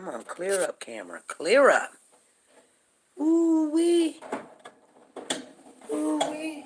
Come on, clear up, camera. Clear up. Ooh-wee. Ooh-wee.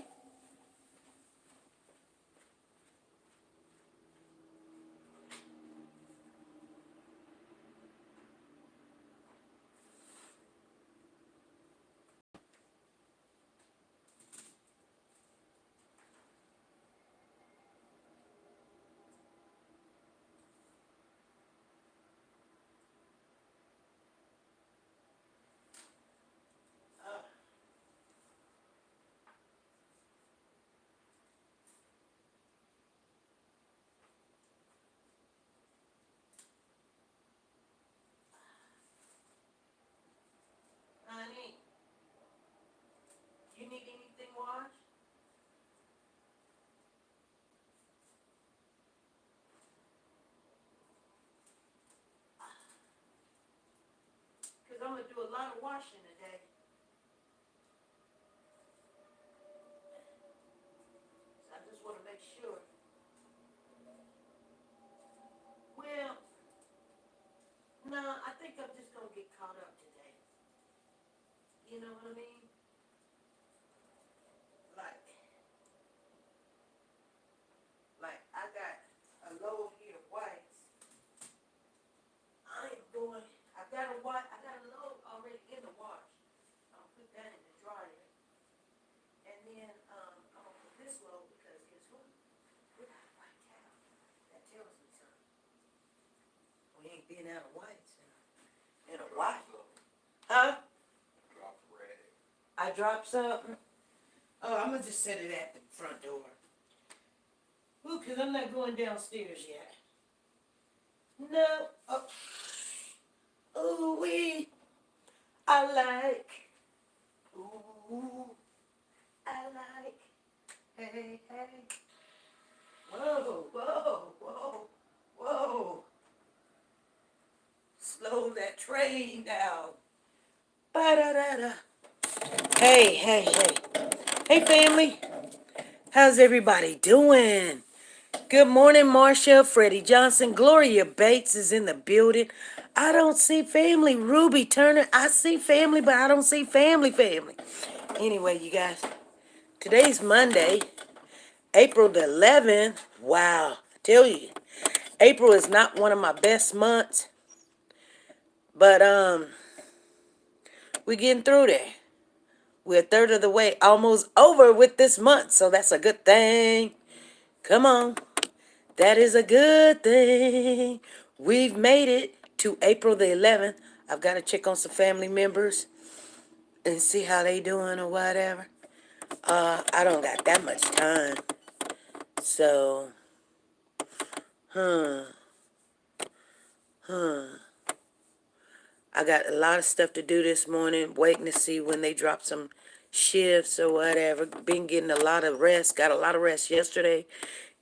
Honey, you need anything washed? Because I'm going to do a lot of washing today. So I just want to make sure. Well, no, I think I'm just going to get caught up today. You know what I mean? Like I got a load here of whites. I ain't going. I got a load already in the wash. I'll put that in the dryer. And then I'm gonna put this load because guess what? We got a white cow. That tells me something. We ain't been out of whites in a while. Huh? Dropped a rag. I dropped something? Oh, I'm gonna just set it at the front door. Ooh, because I'm not going downstairs yet. No. Oh. Ooh, wee. I like. Ooh. I like. Hey, hey. Whoa, whoa, whoa, whoa. Slow that train down. Ba-da-da-da. Hey, hey, hey. Hey, family. How's everybody doing? Good morning, Marcia, Freddie Johnson. Gloria Bates is in the building. I don't see family. Ruby Turner. I see family, but I don't see family. Anyway, you guys, today's Monday, April the 11th. Wow. I tell you, April is not one of my best months, but we're getting through there. We're a third of the way, almost over with this month, so that's a good thing. Come on. That is a good thing. We've made it to April the 11th. I've got to check on some family members and see how they doing or whatever. I don't got that much time. So, I got a lot of stuff to do this morning, waiting to see when they drop some shifts or whatever. Been getting a lot of rest. Got a lot of rest yesterday.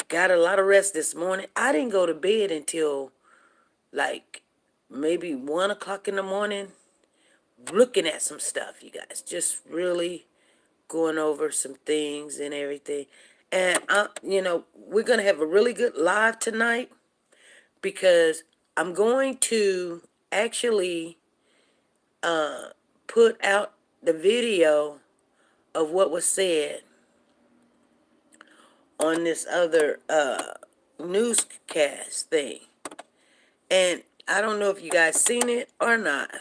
Got a lot of rest this morning. I didn't go to bed until like maybe 1 o'clock in the morning, looking at some stuff, you guys. Just really going over some things and everything. And, we're going to have a really good live tonight because I'm going to actually put out the video of what was said on this other newscast thing. And I don't know if you guys seen it or not,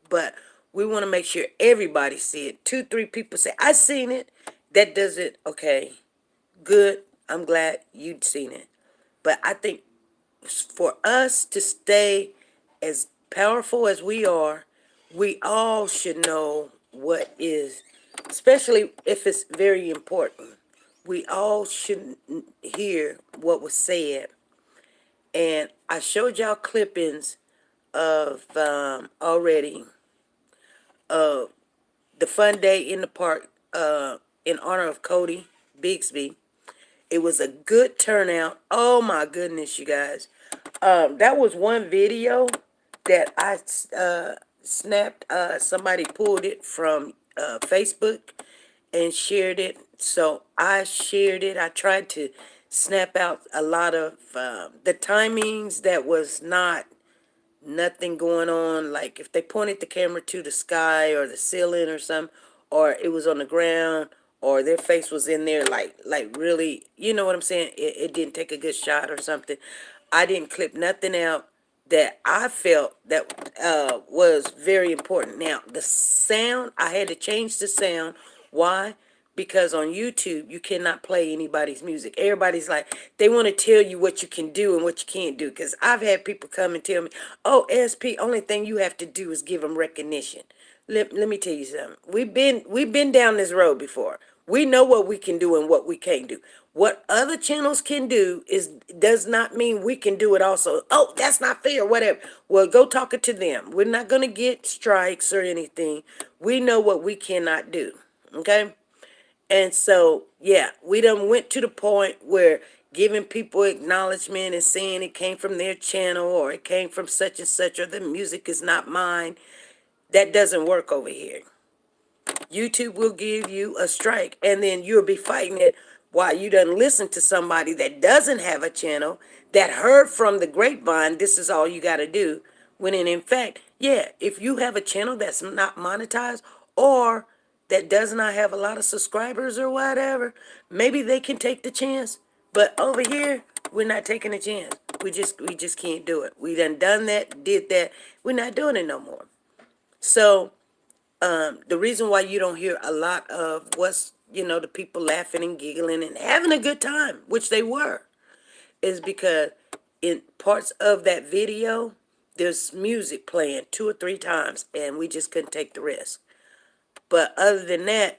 but we want to make sure everybody see it. 2-3 people say, I seen it. That does it. Okay, good. I'm glad you'd seen it. But I think for us to stay as powerful as we are, we all should know what is, especially if it's very important. We all should hear what was said. And I showed y'all clippings of already of the fun day in the park in honor of Cody Bigsby. It was a good turnout. Oh my goodness, you guys. That was one video that I snapped. Somebody pulled it from Facebook and shared it. So I shared it. I tried to snap out a lot of the timings that was not nothing going on. Like if they pointed the camera to the sky or the ceiling or something, or it was on the ground, or their face was in there, like really, you know what I'm saying? It didn't take a good shot or something. I didn't clip nothing out that I felt that was very important. Now the sound, I had to change the sound. Why? Because on YouTube you cannot play anybody's music. Everybody's like, they want to tell you what you can do and what you can't do. Because I've had people come and tell me, "Oh, SP, only thing you have to do is give them recognition." Let me tell you something. We've been down this road before. We know what we can do and what we can't do. What other channels can do is does not mean we can do it also. Oh, that's not fair, whatever. Well, go talk it to them. We're not gonna get strikes or anything. We know what we cannot do. Okay? And so, yeah, we done went to the point where giving people acknowledgement and saying it came from their channel or it came from such and such or the music is not mine. That doesn't work over here. YouTube will give you a strike and then you'll be fighting it while you done listen to somebody that doesn't have a channel that heard from the grapevine, this is all you got to do. When in fact, yeah, if you have a channel that's not monetized or that does not have a lot of subscribers or whatever, maybe they can take the chance. But over here, we're not taking a chance. We just can't do it. We done that, did that. We're not doing it no more. So the reason why you don't hear a lot of the people laughing and giggling and having a good time, which they were, is because in parts of that video, there's music playing 2 or 3 times, and we just couldn't take the risk. But other than that,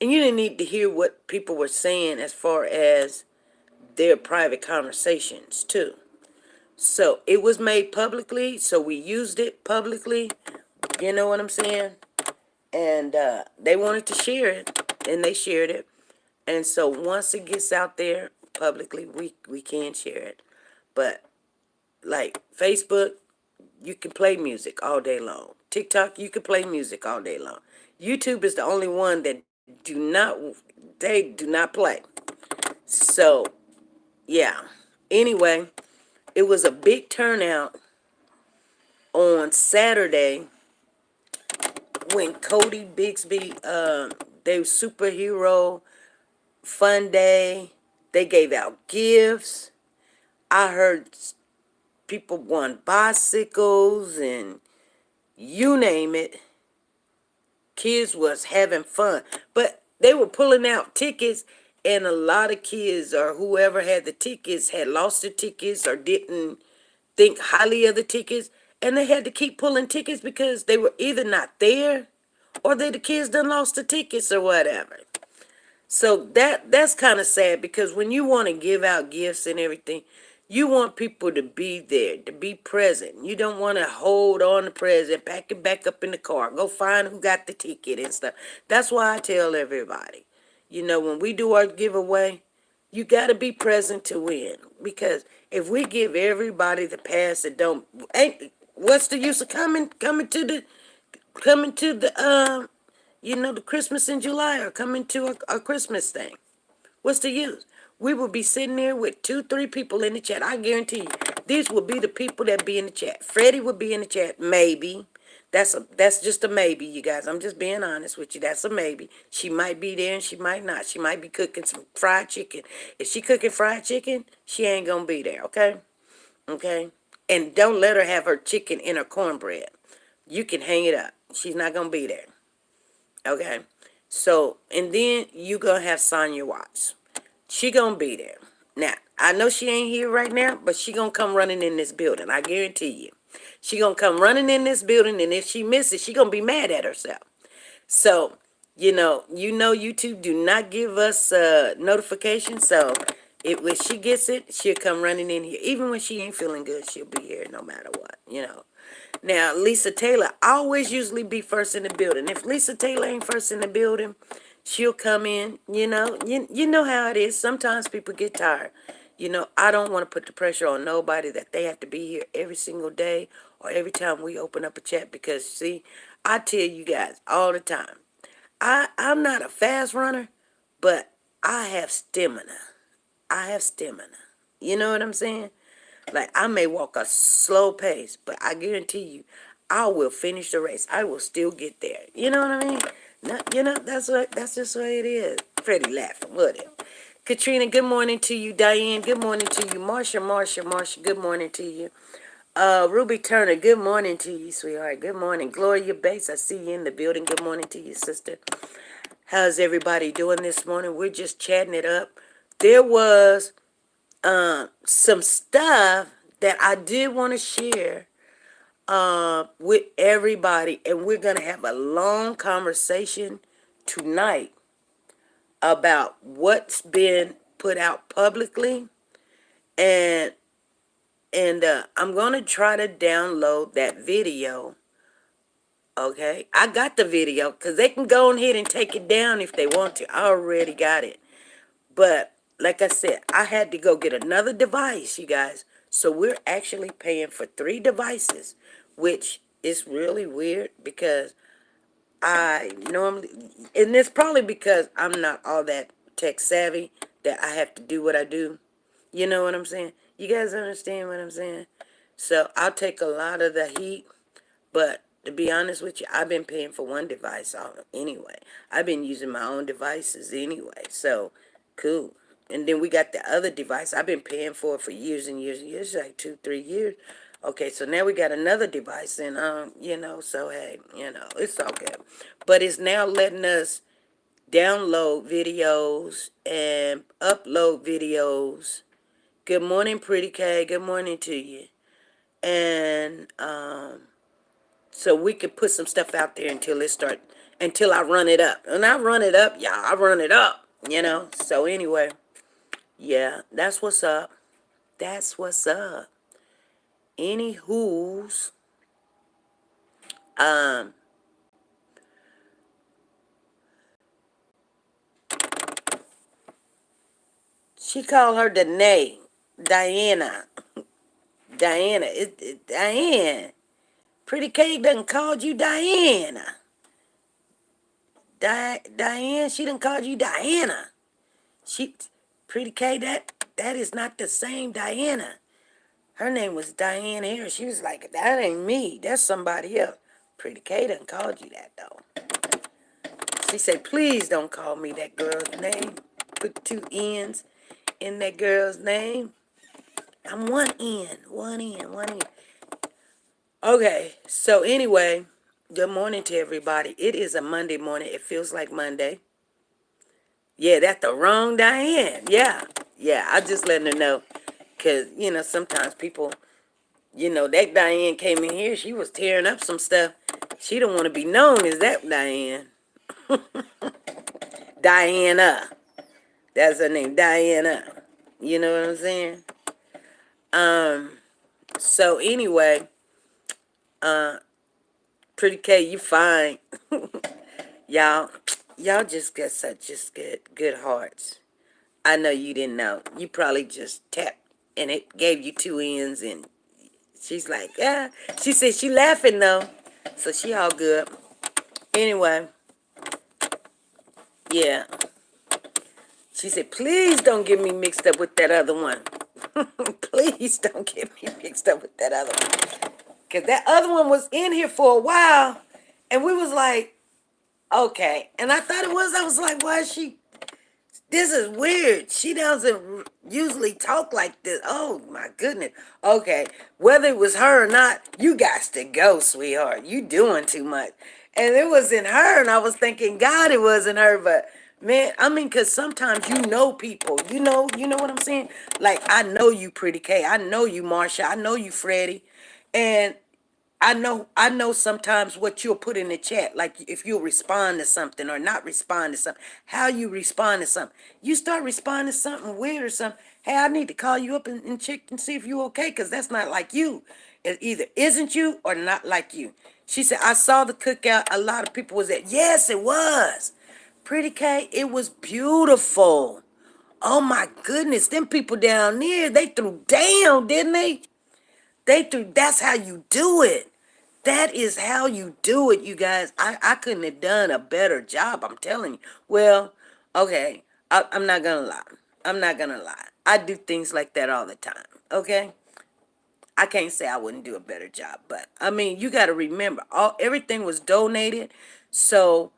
and you didn't need to hear what people were saying as far as their private conversations, too. So it was made publicly, so we used it publicly. You know what I'm saying? And they wanted to share it, and they shared it. And so once it gets out there publicly, we can share it. But like Facebook, you can play music all day long. TikTok, you can play music all day long. YouTube is the only one that they do not play. So yeah. Anyway, it was a big turnout on Saturday when Cody Bixby, they superhero fun day. They gave out gifts. I heard people won bicycles and you name it. Kids was having fun, but they were pulling out tickets, and a lot of kids or whoever had the tickets had lost the tickets or didn't think highly of the tickets, and they had to keep pulling tickets because they were either not there or the kids done lost the tickets or whatever. So that's kind of sad because when you want to give out gifts and everything, you want people to be there, to be present. You don't want to hold on the present, pack it back up in the car, go find who got the ticket and stuff. That's why I tell everybody, when we do our giveaway, you got to be present to win. Because if we give everybody the pass that don't, ain't, what's the use of coming to the the Christmas in July or coming to a Christmas thing? What's the use? We will be sitting there with 2, 3 people in the chat. I guarantee you, these will be the people that be in the chat. Freddie will be in the chat, maybe. That's just a maybe, you guys. I'm just being honest with you. That's a maybe. She might be there and she might not. She might be cooking some fried chicken. If she cooking fried chicken, she ain't gonna be there, okay? Okay? And don't let her have her chicken in her cornbread. You can hang it up. She's not gonna be there. Okay? So, and then you gonna have Sonya Watts. She gonna be there. Now, I know she ain't here right now, but she gonna come running in this building. I guarantee you. She gonna come running in this building, and if she misses, she gonna be mad at herself. So, YouTube do not give us notifications. So, when she gets it, she'll come running in here. Even when she ain't feeling good, she'll be here no matter what. Now, Lisa Taylor always usually be first in the building. If Lisa Taylor ain't first in the building, she'll come in. You know how it is. Sometimes people get tired. I don't want to put the pressure on nobody that they have to be here every single day or every time we open up a chat because, see, I tell you guys all the time, I'm not a fast runner, but I have stamina. I have stamina. You know what I'm saying? Like, I may walk a slow pace, but I guarantee you, I will finish the race. I will still get there. You know what I mean? No, that's just the way it is. Freddie laughing, whatever. Katrina, good morning to you. Diane, good morning to you. Marsha, good morning to you. Ruby Turner, good morning to you, sweetheart. Good morning. Gloria Bates, I see you in the building. Good morning to you, sister. How's everybody doing this morning? We're just chatting it up. There was some stuff that I did want to share with everybody, and we're going to have a long conversation tonight about what's been put out publicly, and I'm going to try to download that video. Okay, I got the video because they can go ahead and take it down if they want to. I already got it. But like I said, I had to go get another device, you guys. So we're actually paying for 3 devices, which is really weird because I normally, and it's probably because I'm not all that tech savvy that I have to do what I do. You know what I'm saying? You guys understand what I'm saying? So I'll take a lot of the heat, but to be honest with you, I've been paying for one device anyway. I've been using my own devices anyway. So, cool. And then we got the other device. I've been paying for it for years and years and years, like 2, 3 years. Okay, so now we got another device, and so hey, it's all good. But it's now letting us download videos and upload videos. Good morning, Pretty K. Good morning to you. And so we could put some stuff out there until I run it up. And I run it up, y'all. I run it up, So anyway, yeah, that's what's up. That's what's up. Anywho's, um, she called her Danae, Diana. Diana, Diane. Pretty K done called you Diana. Diane, she done called you Diana. She, Pretty K, that is not the same Diana. Her name was Diane Harris. She was like, that ain't me. That's somebody else. Pretty K done called you that, though. She said, please don't call me that girl's name. Put 2 N's in that girl's name. I'm 1 N. 1 N. 1 N. Okay, so anyway, good morning to everybody. It is a Monday morning. It feels like Monday. Yeah, that's the wrong Diane. Yeah, I just letting her know. Because, sometimes people, that Diane came in here. She was tearing up some stuff. She don't want to be known as that Diane. Diana. That's her name, Diana. You know what I'm saying? So anyway, Pretty K, you fine. y'all just got such just good hearts. I know you didn't know. You probably just tapped and it gave you 2 N's, and she's like, yeah. She said she laughing though. So she all good. Anyway, yeah. She said, please don't get me mixed up with that other one. Please don't get me mixed up with that other one. Because that other one was in here for a while. And we was like, okay. And I thought I was like, why is she? This is weird. She doesn't usually talk like this. Oh, my goodness. Okay. Whether it was her or not, you got to go, sweetheart. You doing too much. And it wasn't her. And I was thinking, God, it wasn't her. But, man, I mean, because sometimes people. You know what I'm saying? Like, I know you, Pretty K. I know you, Marsha. I know you, Freddie. And I know sometimes what you'll put in the chat, like if you'll respond to something or not respond to something, how you respond to something. You start responding to something weird or something, hey, I need to call you up and check and see if you're okay, because that's not like you. It either isn't you or not like you. She said, I saw the cookout. A lot of people was at. Yes, it was. Pretty K, it was beautiful. Oh my goodness, them people down there, they threw down, didn't they? That's how you do it. That is how you do it, you guys. I couldn't have done a better job, I'm telling you. Well, okay, I'm not gonna lie. I'm not gonna lie. I do things like that all the time, okay? I can't say I wouldn't do a better job, but I mean, you got to remember, everything was donated. So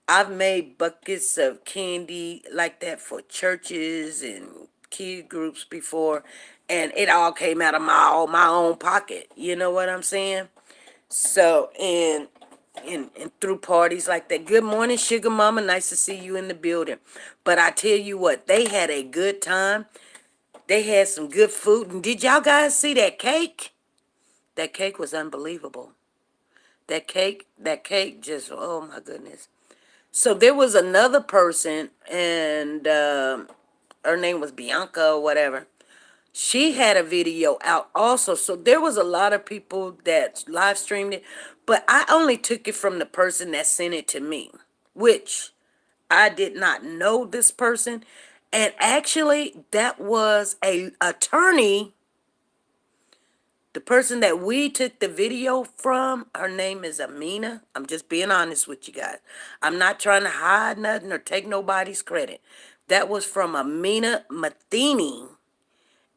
I've made buckets of candy like that for churches and kid groups before, and it all came out of my own pocket. You know what I'm saying? So and through parties like that. Good morning, Sugar Mama. Nice to see you in the building. But I tell you what, they had a good time. They had some good food. And did y'all guys see that cake? That cake was unbelievable. That cake just, oh my goodness. So there was another person, and her name was Bianca or whatever. She had a video out also. So there was a lot of people that live streamed it, but I only took it from the person that sent it to me, which I did not know this person. And actually, that was a attorney. The person that we took the video from, her name is Amina. I'm just being honest with you guys. I'm not trying to hide nothing or take nobody's credit. That was from Amina Matheny,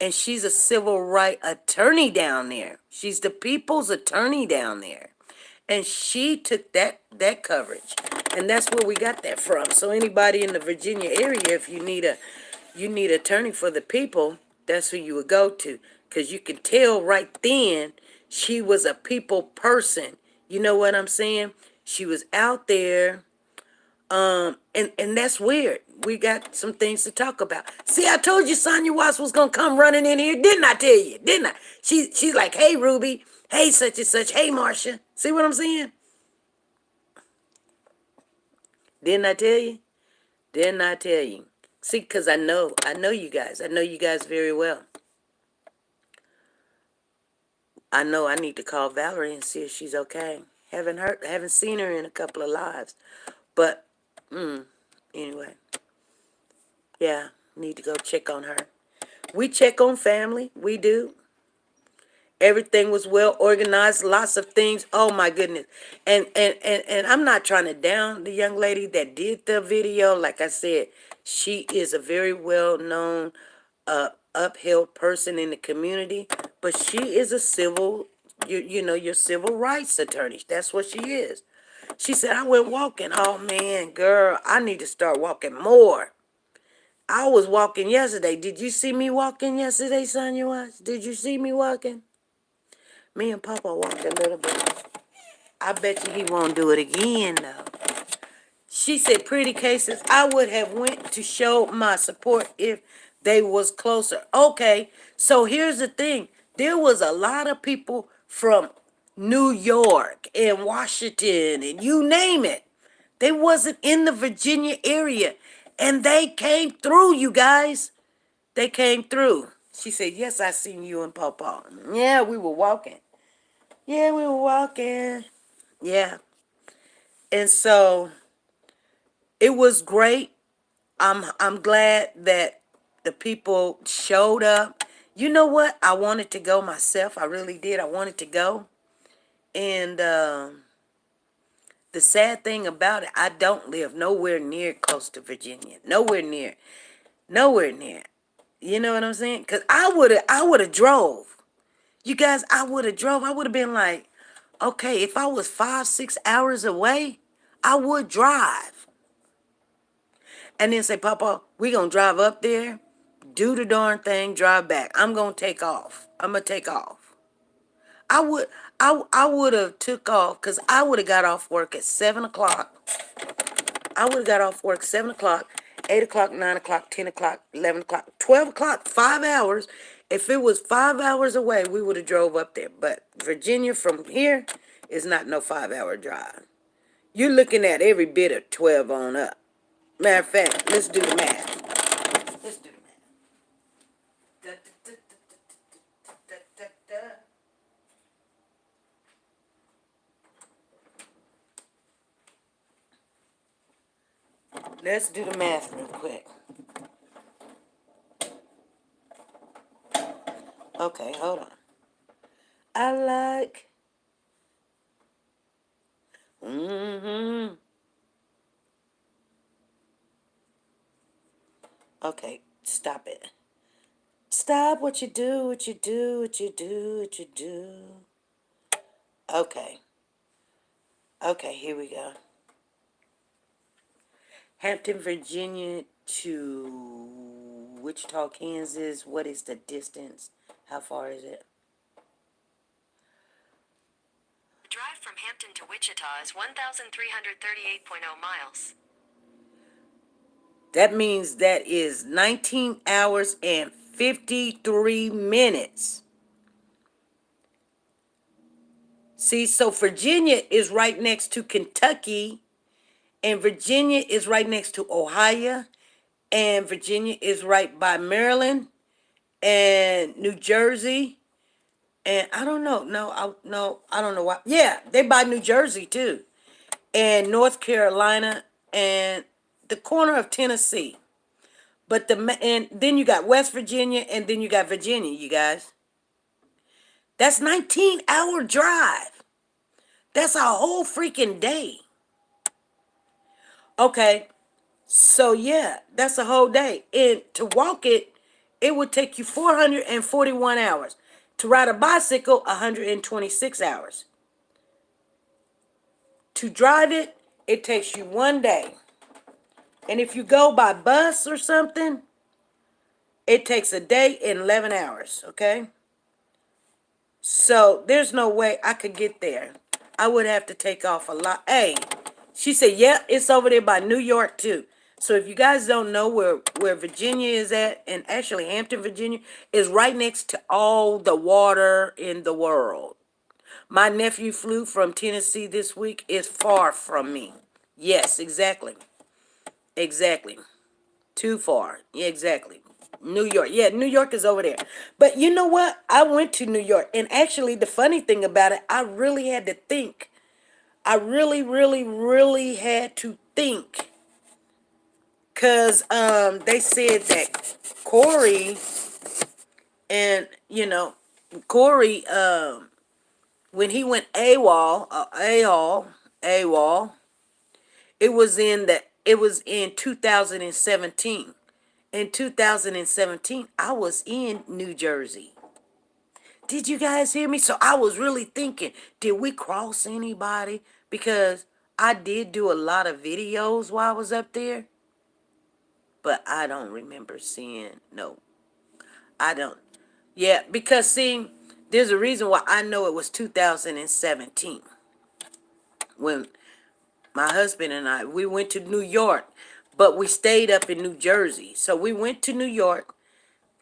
and she's a civil rights attorney down there. She's the people's attorney down there. And she took that coverage. And that's where we got that from. So anybody in the Virginia area, if you need an attorney for the people, that's who you would go to. Because you can tell right then she was a people person. You know what I'm saying? She was out there. And that's weird. We got some things to talk about. See, I told you Sonya Watts was gonna come running in here, didn't I tell you? Didn't I? She's like, hey Ruby, hey such and such, hey Marcia. See what I'm saying? Didn't I tell you? Didn't I tell you? See, because I know you guys. I know you guys very well. I know I need to call Valerie and see if she's okay. Haven't seen her in a couple of lives. But anyway, yeah, need to go check on her. We check on family. We do. Everything was well organized. Lots of things. Oh my goodness. And I'm not trying to down the young lady that did the video. Like I said, she is a very well known upheld person in the community. But she is a civil, your civil rights attorney. That's what she is. She said, I went walking. Oh man, girl, I need to start walking more. I was walking yesterday. Did you see me walking yesterday, Sonya Watts? Did you see me walking? Me and Papa walked a little bit. I bet you he won't do it again, though. She said, pretty cases, I would have went to show my support if they was closer. Okay, so here's the thing. There was a lot of people from New York and Washington and you name it. They wasn't in the Virginia area. And they came through, you guys. They came through. She said, yes, I seen you and Papa. Yeah, we were walking. Yeah, we were walking. Yeah. And so it was great. I'm glad that the people showed up. You know what? I wanted to go myself. I really did. I wanted to go. And the sad thing about it, I don't live nowhere near close to Virginia. Nowhere near. Nowhere near. You know what I'm saying? Because I would have drove. You guys, I would have drove. I would have been like, okay, if I was 5, 6 hours away, I would drive. And then say, Papa, we gonna drive up there, do the darn thing, drive back. I'm gonna take off. I'm gonna take off. I would I would have took off because I would have got off work at 7 o'clock. I would have got off work 7 o'clock, 8 o'clock, 9 o'clock, 10 o'clock, 11 o'clock, 12 o'clock, 5 hours. If it was 5 hours away, we would have drove up there. But Virginia from here is not no 5 hour drive. You're looking at every bit of 12 on up. Matter of fact, let's do the math. Let's do the math. Da, da, da, da, da, da. Let's do the math real quick. Okay, hold on. I like. Okay, stop it. Stop what you do, what you do, what you do, what you do. Okay. Okay, here we go. Hampton, Virginia to Wichita, Kansas. What is the distance? How far is it? The drive from Hampton to Wichita is 1,338.0 miles. That means that is 19 hours and 53 minutes. See, so Virginia is right next to Kentucky, and Virginia is right next to Ohio, and Virginia is right by Maryland and New Jersey, and I don't know. No, I don't know why. Yeah, they by New Jersey too, and North Carolina, and the corner of Tennessee. But and then you got West Virginia, and then you got Virginia. You guys, that's 19-hour drive. That's a whole freaking day. Okay, so yeah, that's a whole day. And to walk it, it would take you 441 hours. To ride a bicycle, 126 hours. To drive it, it takes you one day. And if you go by bus or something, it takes a day and 11 hours, okay? So there's no way I could get there. I would have to take off a lot. Hey, she said, yeah, it's over there by New York too. So if you guys don't know where Virginia is at, and actually Hampton, Virginia, is right next to all the water in the world. My nephew flew from Tennessee this week. It's far from me. Yes, exactly. Exactly. Too far. Yeah, exactly. New York. Yeah, New York is over there. But you know what? I went to New York. And actually, the funny thing about it, I really had to think. I really, really, really had to think. Because they said that Corey and, Corey, when he went AWOL, it was in 2017. In 2017, I was in New Jersey. Did you guys hear me? So I was really thinking, did we cross anybody? Because I did do a lot of videos while I was up there, but I don't remember seeing, no, I don't. Yeah, because see, there's a reason why I know it was 2017 when my husband and I, we went to New York, but we stayed up in New Jersey. So we went to New York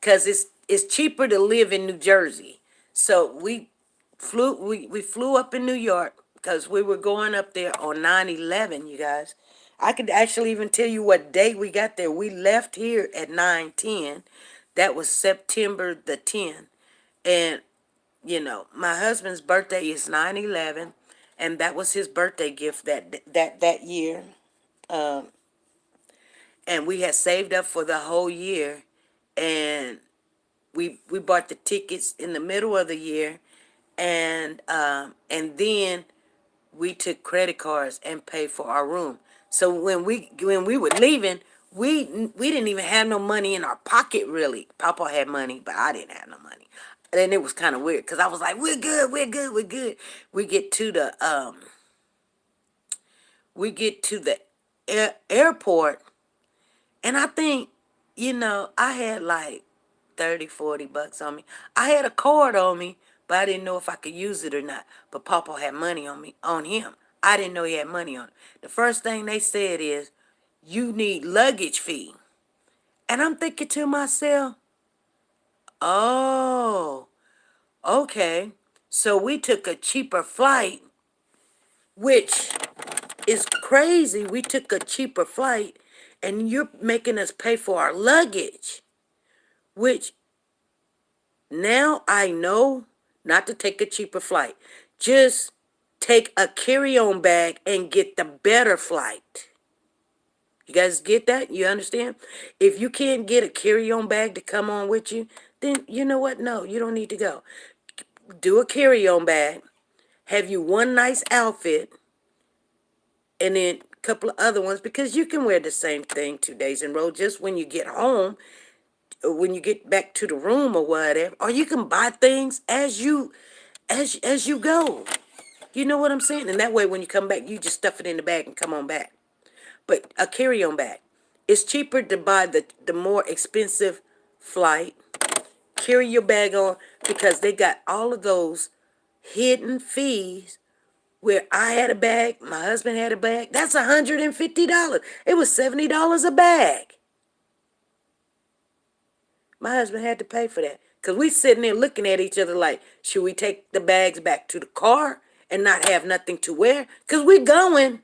because it's cheaper to live in New Jersey. So we flew up in New York because we were going up there on 9/11, you guys. I could actually even tell you what day we got there. We left here at 9/10. That was September the 10th. And my husband's birthday is 9/11, and that was his birthday gift that year. Um, and we had saved up for the whole year, and we bought the tickets in the middle of the year, and then we took credit cards and paid for our room. So when we were leaving, we didn't even have no money in our pocket really. Papa had money, but I didn't have no money. And it was kind of weird because I was like, we're good, we're good, we're good. We get to the airport, and I think, I had like 30, $40 on me. I had a card on me, but I didn't know if I could use it or not. But Papa had money on him. I didn't know he had money on him. The first thing they said is, you need luggage fee. And I'm thinking to myself, oh, okay. So we took a cheaper flight, which is crazy. We took a cheaper flight, and you're making us pay for our luggage, which now I know not to take a cheaper flight. Just take a carry-on bag and get the better flight. You guys get that? You understand? If you can't get a carry-on bag to come on with you, then you know what? No, you don't need to go. Do a carry-on bag. Have you one nice outfit, and then a couple of other ones, because you can wear the same thing 2 days in a row. Just when you get home, when you get back to the room or whatever, or you can buy things as you go. You know what I'm saying? And that way, when you come back, you just stuff it in the bag and come on back. But a carry-on bag, it's cheaper to buy the more expensive flight. Carry your bag on because they got all of those hidden fees. Where I had a bag, my husband had a bag. That's $150. It was $70 a bag. My husband had to pay for that. Because we sitting there looking at each other like, should we take the bags back to the car and not have nothing to wear? Because we going.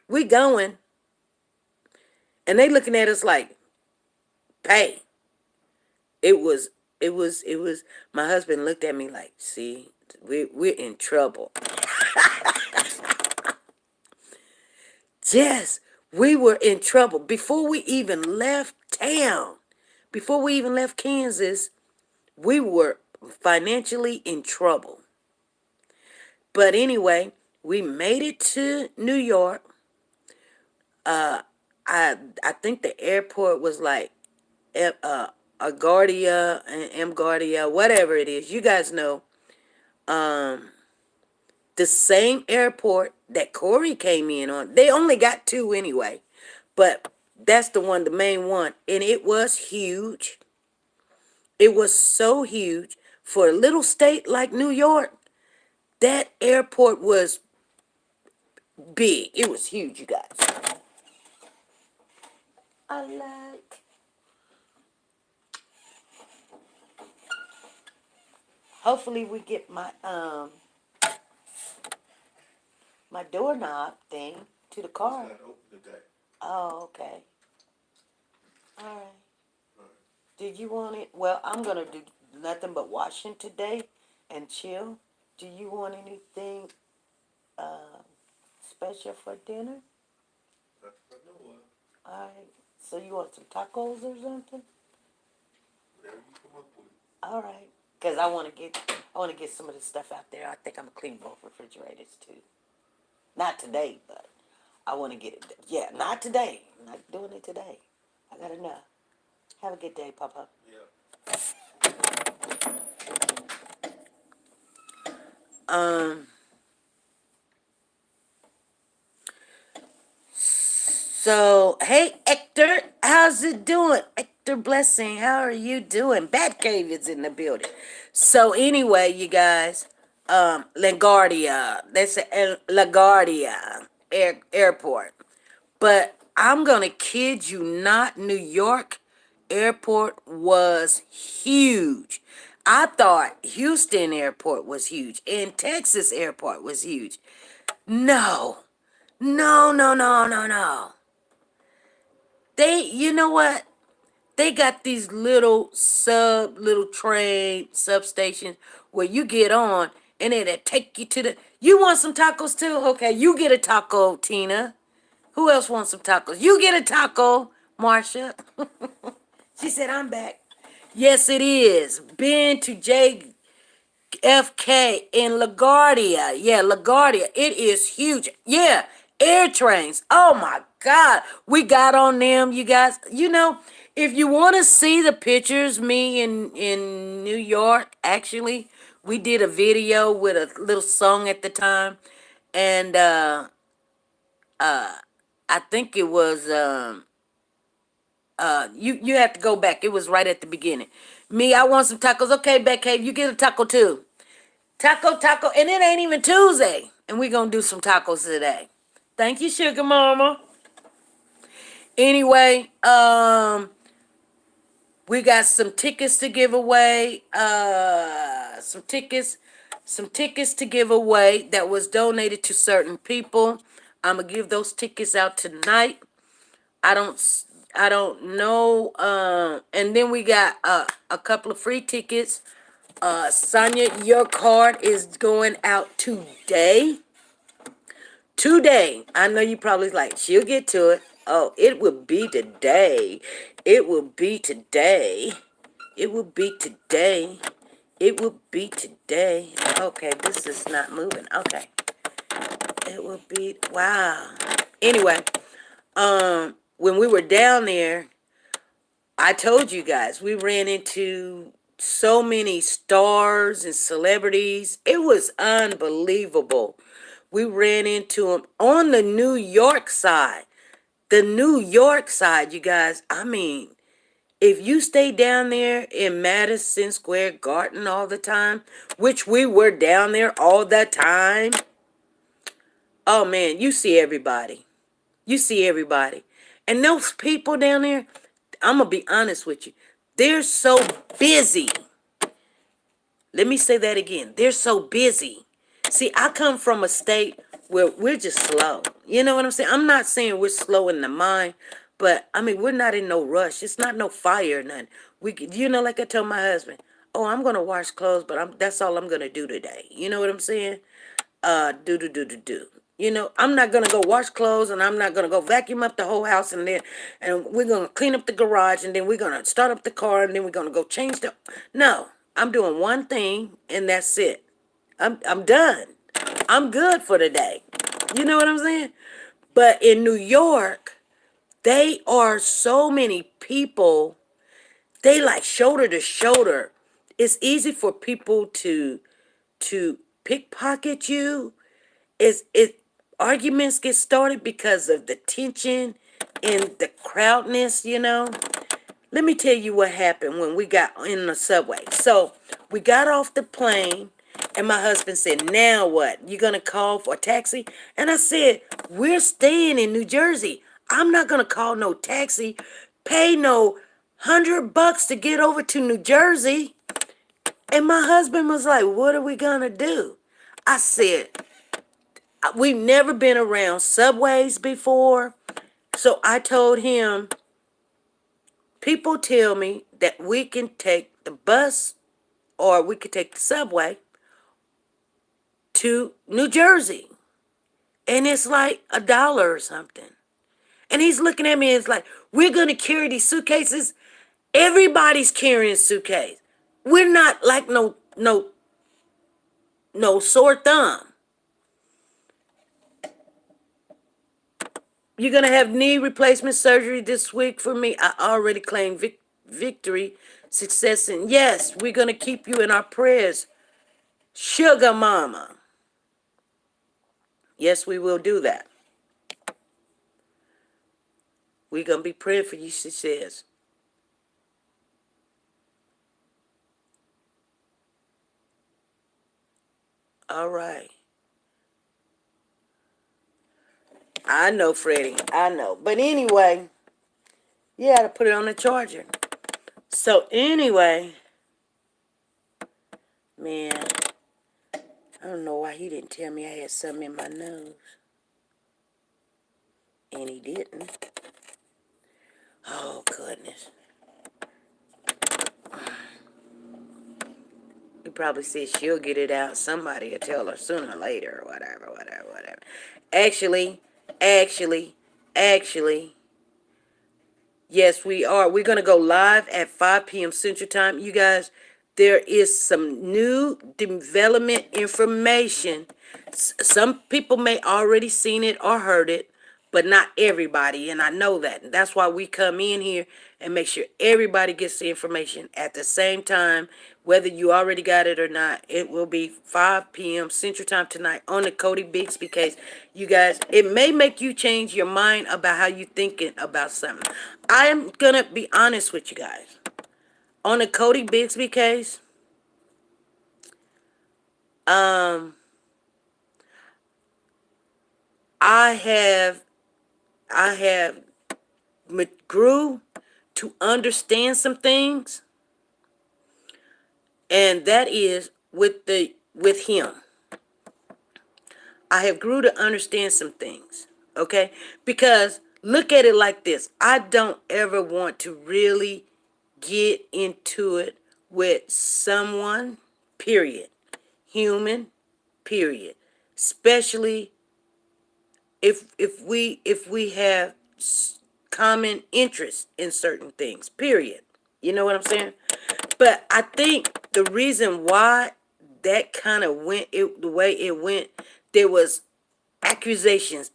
We going. And they looking at us like, pay. My husband looked at me like, see, we're in trouble. Yes, we were in trouble. Before we even left town, before we even left Kansas, we were financially in trouble. But anyway, we made it to New York. I think the airport was like Agardia and Mgardia, whatever it is. You guys know. The same airport that Corey came in on. They only got two anyway. But that's the one, the main one. And it was huge. It was so huge. For a little state like New York, that airport was big. It was huge, you guys. I like. Hopefully we get my doorknob thing to the car. It's not open today. Oh, okay. All right. Did you want it? Well, I'm gonna do nothing but washing today and chill. Do you want anything special for dinner? Not that I know of. All right. So you want some tacos or something? Whatever you come up with. All right. Cause I want to get some of this stuff out there. I think I'm gonna clean both refrigerators too. Not today, but I want to get it. Yeah, not today. I'm not doing it today. I got enough. Have a good day, Papa. Yeah. So, hey, Hector, how's it doing? Hector Blessing, how are you doing? Batcave is in the building. So, anyway, you guys, LaGuardia, that's LaGuardia Airport. But I'm going to kid you not, New York Airport was huge. I thought Houston Airport was huge and Texas Airport was huge. No, no, no, no, no, no. You know what? They got these little train substations where you get on and then they take you to you want some tacos too? Okay, you get a taco, Tina. Who else wants some tacos? You get a taco, Marsha. She said, I'm back. Yes, it is. Been to JFK in LaGuardia. Yeah, LaGuardia. It is huge. Yeah, air trains. Oh, my God. We got on them, you guys. You know, if you want to see the pictures, me in New York, actually, we did a video with a little song at the time. And I think it was you have to go back. It was right at the beginning. Me, I want some tacos. Okay, Batcave, you get a taco too. Taco, and it ain't even Tuesday. And we gonna do some tacos today. Thank you, Sugar Mama. Anyway, we got some tickets to give away. Some tickets to give away that was donated to certain people. I'm gonna give those tickets out tonight. I don't know. And then we got a couple of free tickets. Sonia, your card is going out today. Today. I know you probably like, she'll get to it. Oh, it will be today. It will be today. It will be today. It will be today. Okay, this is not moving. Okay. It will be, wow. Anyway, when we were down there, I told you guys, we ran into so many stars and celebrities. It was unbelievable. We ran into them on the New York side. The New York side, you guys. I mean, if you stay down there in Madison Square Garden all the time, which we were down there all the time, oh man, you see everybody. You see everybody. And those people down there, I'm going to be honest with you, they're so busy. Let me say that again. They're so busy. See, I come from a state where we're just slow. You know what I'm saying? I'm not saying we're slow in the mind, but I mean, we're not in no rush. It's not no fire or nothing. Like I told my husband, oh, I'm going to wash clothes, but that's all I'm going to do today. You know what I'm saying? Do. I'm not gonna go wash clothes, and I'm not gonna go vacuum up the whole house, and we're gonna clean up the garage, and then we're gonna start up the car, and then we're gonna go change the. No, I'm doing one thing, and that's it. I'm done. I'm good for the day. You know what I'm saying? But in New York, they are so many people. They like shoulder to shoulder. It's easy for people to pickpocket you. It arguments get started because of the tension and the crowdness. Let me tell you what happened when we got in the subway. So we got off the plane, and my husband said, now what? You gonna call for a taxi? And I said, we're staying in New Jersey. I'm not gonna call no taxi, pay no $100 to get over to New Jersey. And my husband was like, what are we gonna do? I said, we've never been around subways before. So I told him, people tell me that we can take the bus or we could take the subway to New Jersey. And it's like $1 or something. And he's looking at me and it's like, we're going to carry these suitcases. Everybody's carrying a suitcase. We're not like no sore thumb. You're going to have knee replacement surgery this week for me. I already claimed victory, success, and yes, we're going to keep you in our prayers. Sugar mama. Yes, we will do that. We're going to be praying for you, she says. All right. I know, Freddie. I know. But anyway, you had to put it on the charger. So anyway, man, I don't know why he didn't tell me I had something in my nose. And he didn't. Oh, goodness. He probably said she'll get it out. Somebody will tell her sooner or later or whatever. Actually, yes, we are. We're going to go live at 5 p.m. Central Time. You guys, there is some new development information. Some people may already seen it or heard it, but not everybody, and I know that. And that's why we come in here and make sure everybody gets the information at the same time, whether you already got it or not. It will be 5 p.m. Central Time tonight on the Cody Bixby case. You guys, it may make you change your mind about how you thinking about something. I am going to be honest with you guys. On the Cody Bixby case, I have grew to understand some things, and that is with him. I have grew to understand some things, okay? Because look at it like this. I don't ever want to really get into it with someone, period. Human, period. Especially if we have common interest in certain things, period. You know what I'm saying? But I think the reason why that kind of went the way it went, there was accusations.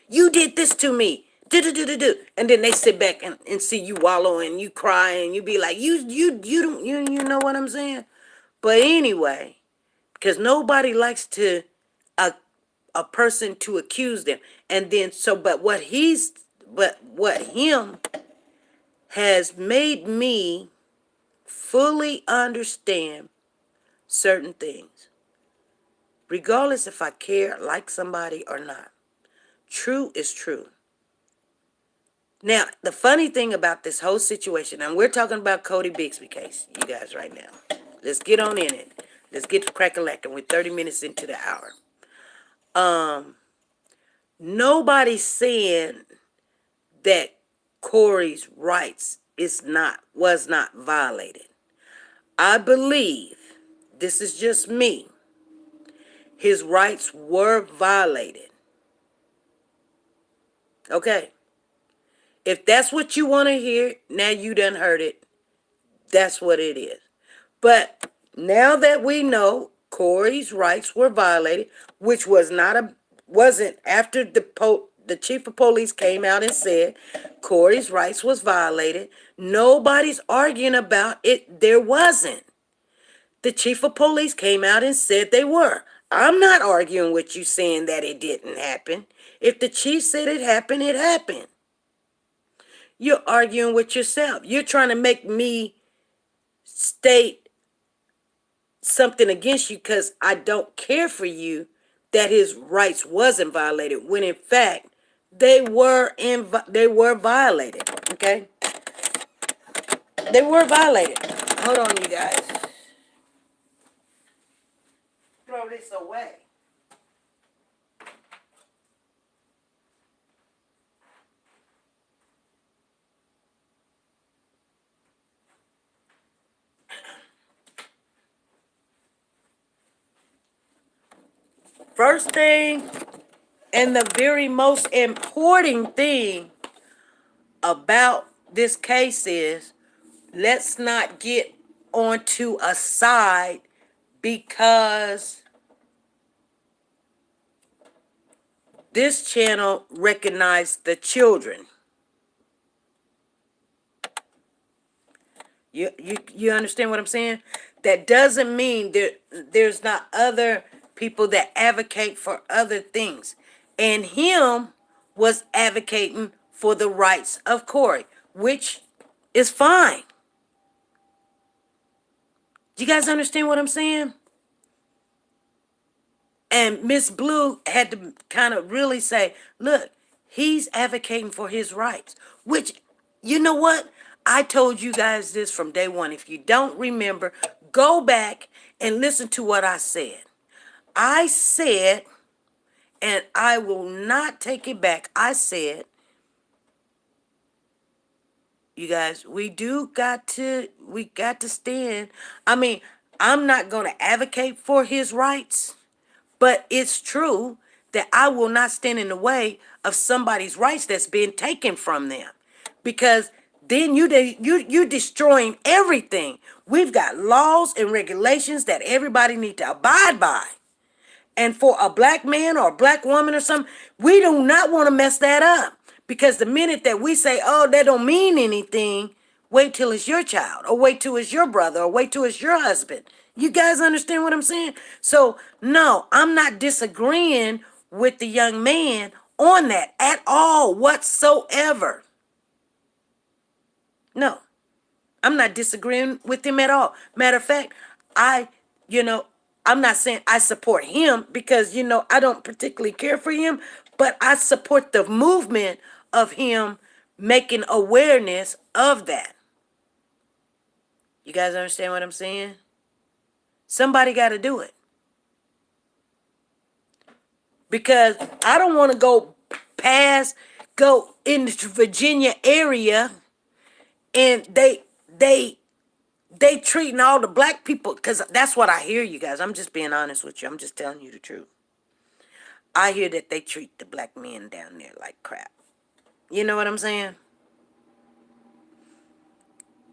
You did this to me. Do. And then they sit back and see you wallow and you cry and you be like, you don't, you know what I'm saying? But anyway, because nobody likes to, a person to accuse them. And then, so, but what him has made me fully understand certain things, regardless if I care, like somebody or not. True is true. Now, the funny thing about this whole situation, and we're talking about Cody Bixby case, you guys, right now. Let's get on in it. Let's get to crack-a-lackin'. We're 30 minutes into the hour. Nobody's saying that Corey's rights was not violated. I believe, this is just me, his rights were violated. Okay? If that's what you want to hear, now you done heard it. That's what it is. But now that we know Corey's rights were violated, which wasn't after the chief of police came out and said Corey's rights was violated. Nobody's arguing about it. There wasn't. The chief of police came out and said they were. I'm not arguing with you saying that it didn't happen. If the chief said it happened, it happened. You're arguing with yourself. You're trying to make me state something against you because I don't care for you that his rights wasn't violated, when in fact they were violated. Okay? They were violated. Hold on, you guys. Throw this away. First thing, and the very most important thing about this case is, let's not get onto a side because this channel recognized the children. You understand what I'm saying? That doesn't mean there's not other people that advocate for other things. And him was advocating for the rights of Corey, which is fine. Do you guys understand what I'm saying? And Miss Blue had to kind of really say, look, he's advocating for his rights, which, you know what? I told you guys this from day one. If you don't remember, go back and listen to what I said. I said, and I will not take it back, I said, you guys, we got to stand. I mean, I'm not going to advocate for his rights, but it's true that I will not stand in the way of somebody's rights that's being taken from them, because then you destroying everything. We've got laws and regulations that everybody need to abide by. And for a black man or a black woman or something, we do not want to mess that up. Because the minute that we say, oh, that don't mean anything, wait till it's your child, or wait till it's your brother, or wait till it's your husband. You guys understand what I'm saying? So, no, I'm not disagreeing with the young man on that at all whatsoever. No, I'm not disagreeing with him at all. Matter of fact, I'm not saying I support him because, I don't particularly care for him, but I support the movement of him making awareness of that. You guys understand what I'm saying? Somebody got to do it. Because I don't want to go into Virginia area and they treating all the black people, because that's what I hear, you guys. I'm just being honest with you. I'm just telling you the truth. I hear that they treat the black men down there like crap. You know what I'm saying?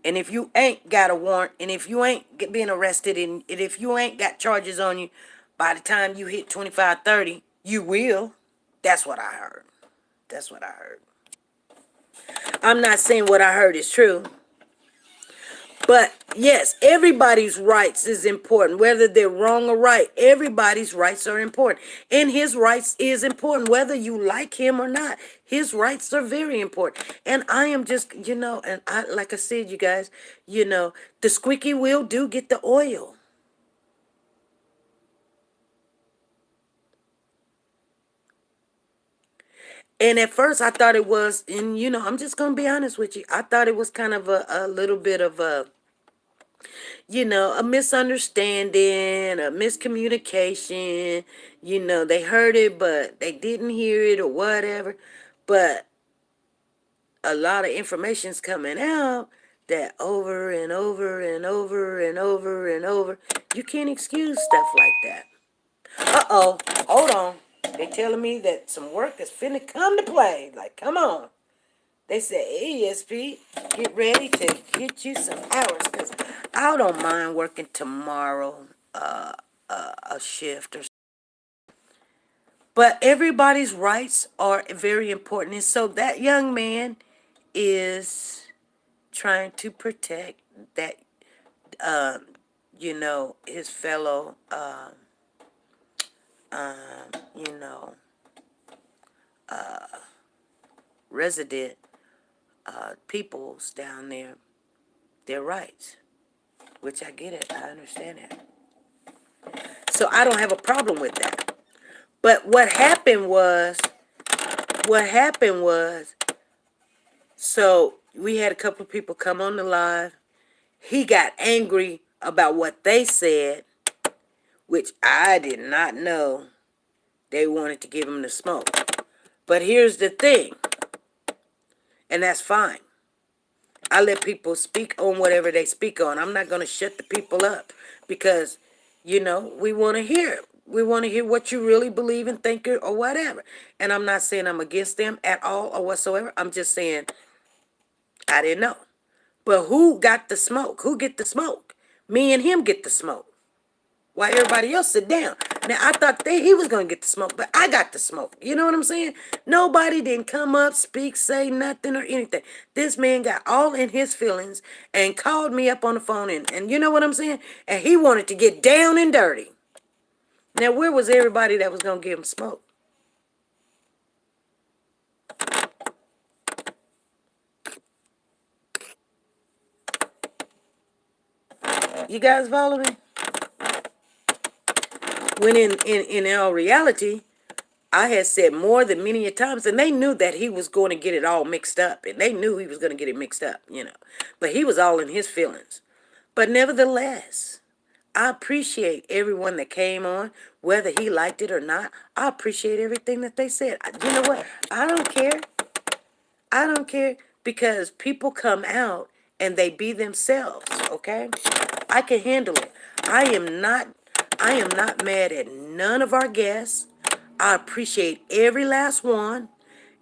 And if you ain't got a warrant, and if you ain't being arrested, and if you ain't got charges on you, by the time you hit 25, 30, you will. That's what I heard. That's what I heard. I'm not saying what I heard is true. But yes, everybody's rights is important, whether they're wrong or right. Everybody's rights are important. And his rights is important, whether you like him or not. His rights are very important. And I am just, and I, like I said, you guys, the squeaky wheel do get the oil. And at first I thought it was, and I'm just going to be honest with you. I thought it was kind of a little bit of a misunderstanding, a miscommunication. They heard it, but they didn't hear it or whatever. But a lot of information's coming out that over and over and over and over and over, you can't excuse stuff like that. Uh-oh, hold on. They telling me that some work is finna come to play. Like, come on. They said, ESP, get ready to get you some hours, because I don't mind working tomorrow, a shift or something. But everybody's rights are very important. And so that young man is trying to protect that, his fellow, you know, resident peoples down there, their rights, which I get it. I understand it. So I don't have a problem with that. But what happened was, so we had a couple of people come on the live. He got angry about what they said, which I did not know they wanted to give him the smoke. But here's the thing, and that's fine. I let people speak on whatever they speak on. I'm not going to shut the people up because, we want to hear it. We want to hear what you really believe and think or whatever. And I'm not saying I'm against them at all or whatsoever. I'm just saying I didn't know. But who got the smoke? Who get the smoke? Me and him get the smoke. While everybody else sit down. Now, I thought he was going to get the smoke, but I got the smoke. You know what I'm saying? Nobody didn't come up, speak, say nothing or anything. This man got all in his feelings and called me up on the phone, and you know what I'm saying? And he wanted to get down and dirty. Now, where was everybody that was going to give him smoke? You guys follow me? When in all reality, I had said more than many a times, and they knew that he was going to get it all mixed up, and they knew he was going to get it mixed up, But he was all in his feelings. But nevertheless, I appreciate everyone that came on, whether he liked it or not. I appreciate everything that they said. You know what? I don't care. I don't care because people come out and they be themselves, okay? I can handle it. I am not mad at none of our guests. I appreciate every last one.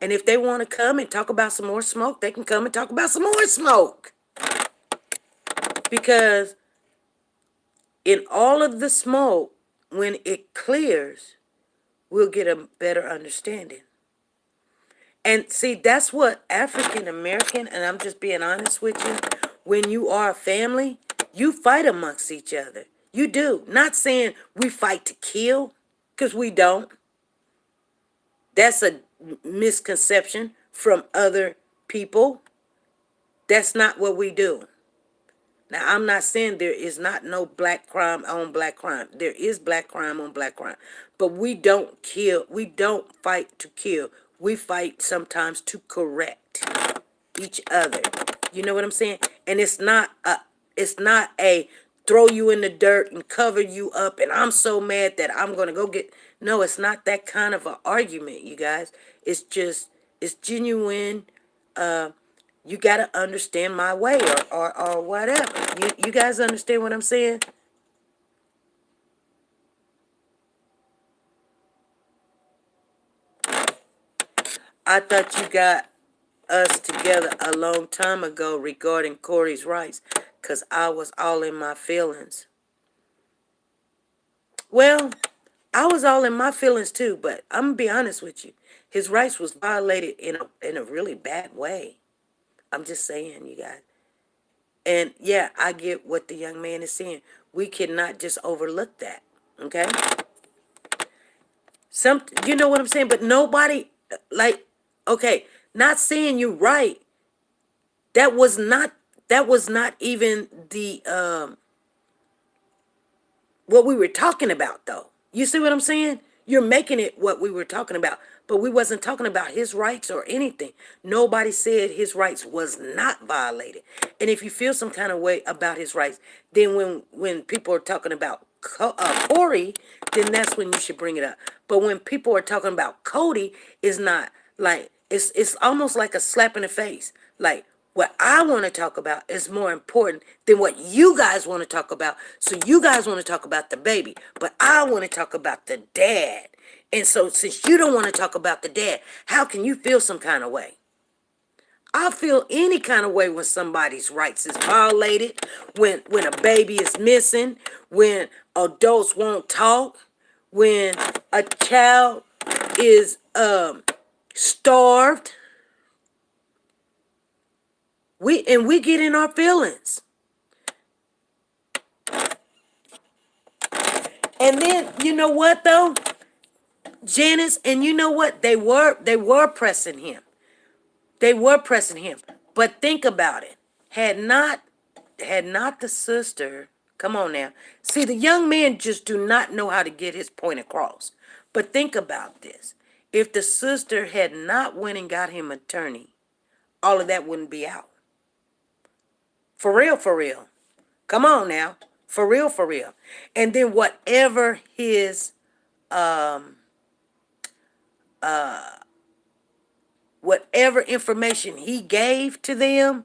And if they want to come and talk about some more smoke, they can come and talk about some more smoke. Because in all of the smoke, when it clears, we'll get a better understanding. And see, that's what African American, and I'm just being honest with you, when you are a family, you fight amongst each other. You do. Not saying we fight to kill, because we don't. That's a misconception from other people. That's not what we do. Now, I'm not saying there is not no black crime on black crime. There is black crime on black crime. But we don't kill. We don't fight to kill. We fight sometimes to correct each other. You know what I'm saying? And it's not a throw you in the dirt and cover you up and I'm so mad that I'm going to go get. No, it's not that kind of an argument, you guys. It's genuine. You got to understand my way or whatever. You guys understand what I'm saying? I thought you got us together a long time ago regarding Corey's rights because I was all in my feelings. Well, I was all in my feelings too, but I'm going to be honest with you. His rights was violated in a really bad way. I'm just saying, you guys. And yeah, I get what the young man is saying. We cannot just overlook that. Okay? You know what I'm saying? But nobody, like, okay, not saying you're right. That was not even the what we were talking about, though. You see what I'm saying? You're making it what we were talking about, but we wasn't talking about his rights or anything. Nobody said his rights was not violated. And if you feel some kind of way about his rights, then when people are talking about Corey, then that's when you should bring it up. But when people are talking about Cody, it's not like it's almost like a slap in the face. Like, what I want to talk about is more important than what you guys want to talk about. So you guys want to talk about the baby, but I want to talk about the dad. And so since you don't want to talk about the dad, how can you feel some kind of way? I feel any kind of way when somebody's rights is violated, when a baby is missing, when adults won't talk, when a child is starved. We get in our feelings. And then you know what though? Janice, and you know what? They were pressing him. They were pressing him. But think about it. Had not the sister, come on now. See, the young man just do not know how to get his point across. But think about this. If the sister had not went and got him an attorney, all of that wouldn't be out. For real, for real. Come on now. For real, for real. And then whatever his whatever information he gave to them,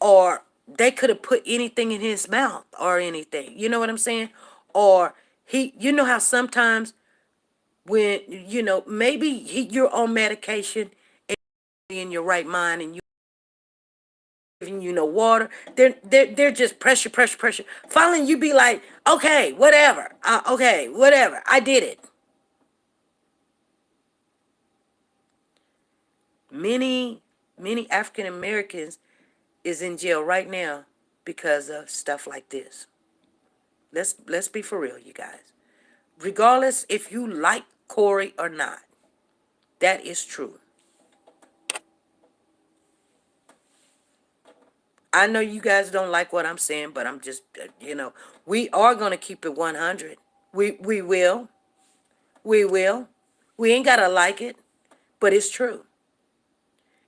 or they could have put anything in his mouth or anything. You know what I'm saying? Or you know how sometimes when, maybe you're on medication and you're in your right mind and giving you no water. They're just pressure. Finally, you be like, okay, whatever. Okay, whatever. I did it. Many African Americans is in jail right now because of stuff like this. Let's be for real, you guys. Regardless if you like Corey or not, that is true. I know you guys don't like what I'm saying, but I'm just, we are going to keep it 100. We will. We will. We ain't got to like it, but it's true.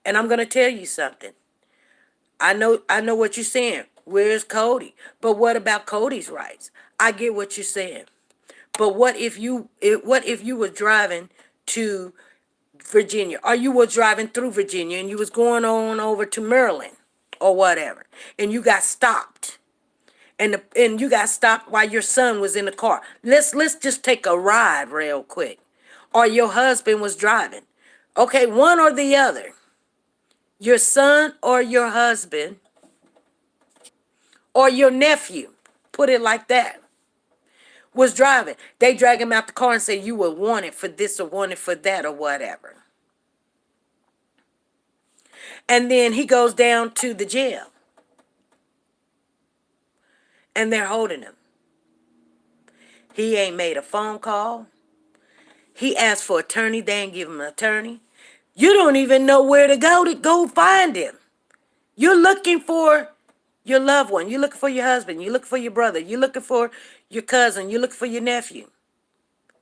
And I'm going to tell you something. I know what you're saying. Where's Cody? But what about Cody's rights? I get what you're saying. But what if you were driving to Virginia, or you were driving through Virginia and you was going on over to Maryland or whatever, and you got stopped, and you got stopped while your son was in the car. Let's just take a ride real quick, or your husband was driving. Okay, one or the other. Your son or your husband or your nephew, put it like that, was driving. They drag him out the car and say you were wanted for this or wanted for that or whatever. And then he goes down to the jail. And they're holding him. He ain't made a phone call. He asked for an attorney. They ain't give him an attorney. You don't even know where to go find him. You're looking for your loved one. You're looking for your husband. You're looking for your brother. You're looking for your cousin. You're looking for your nephew.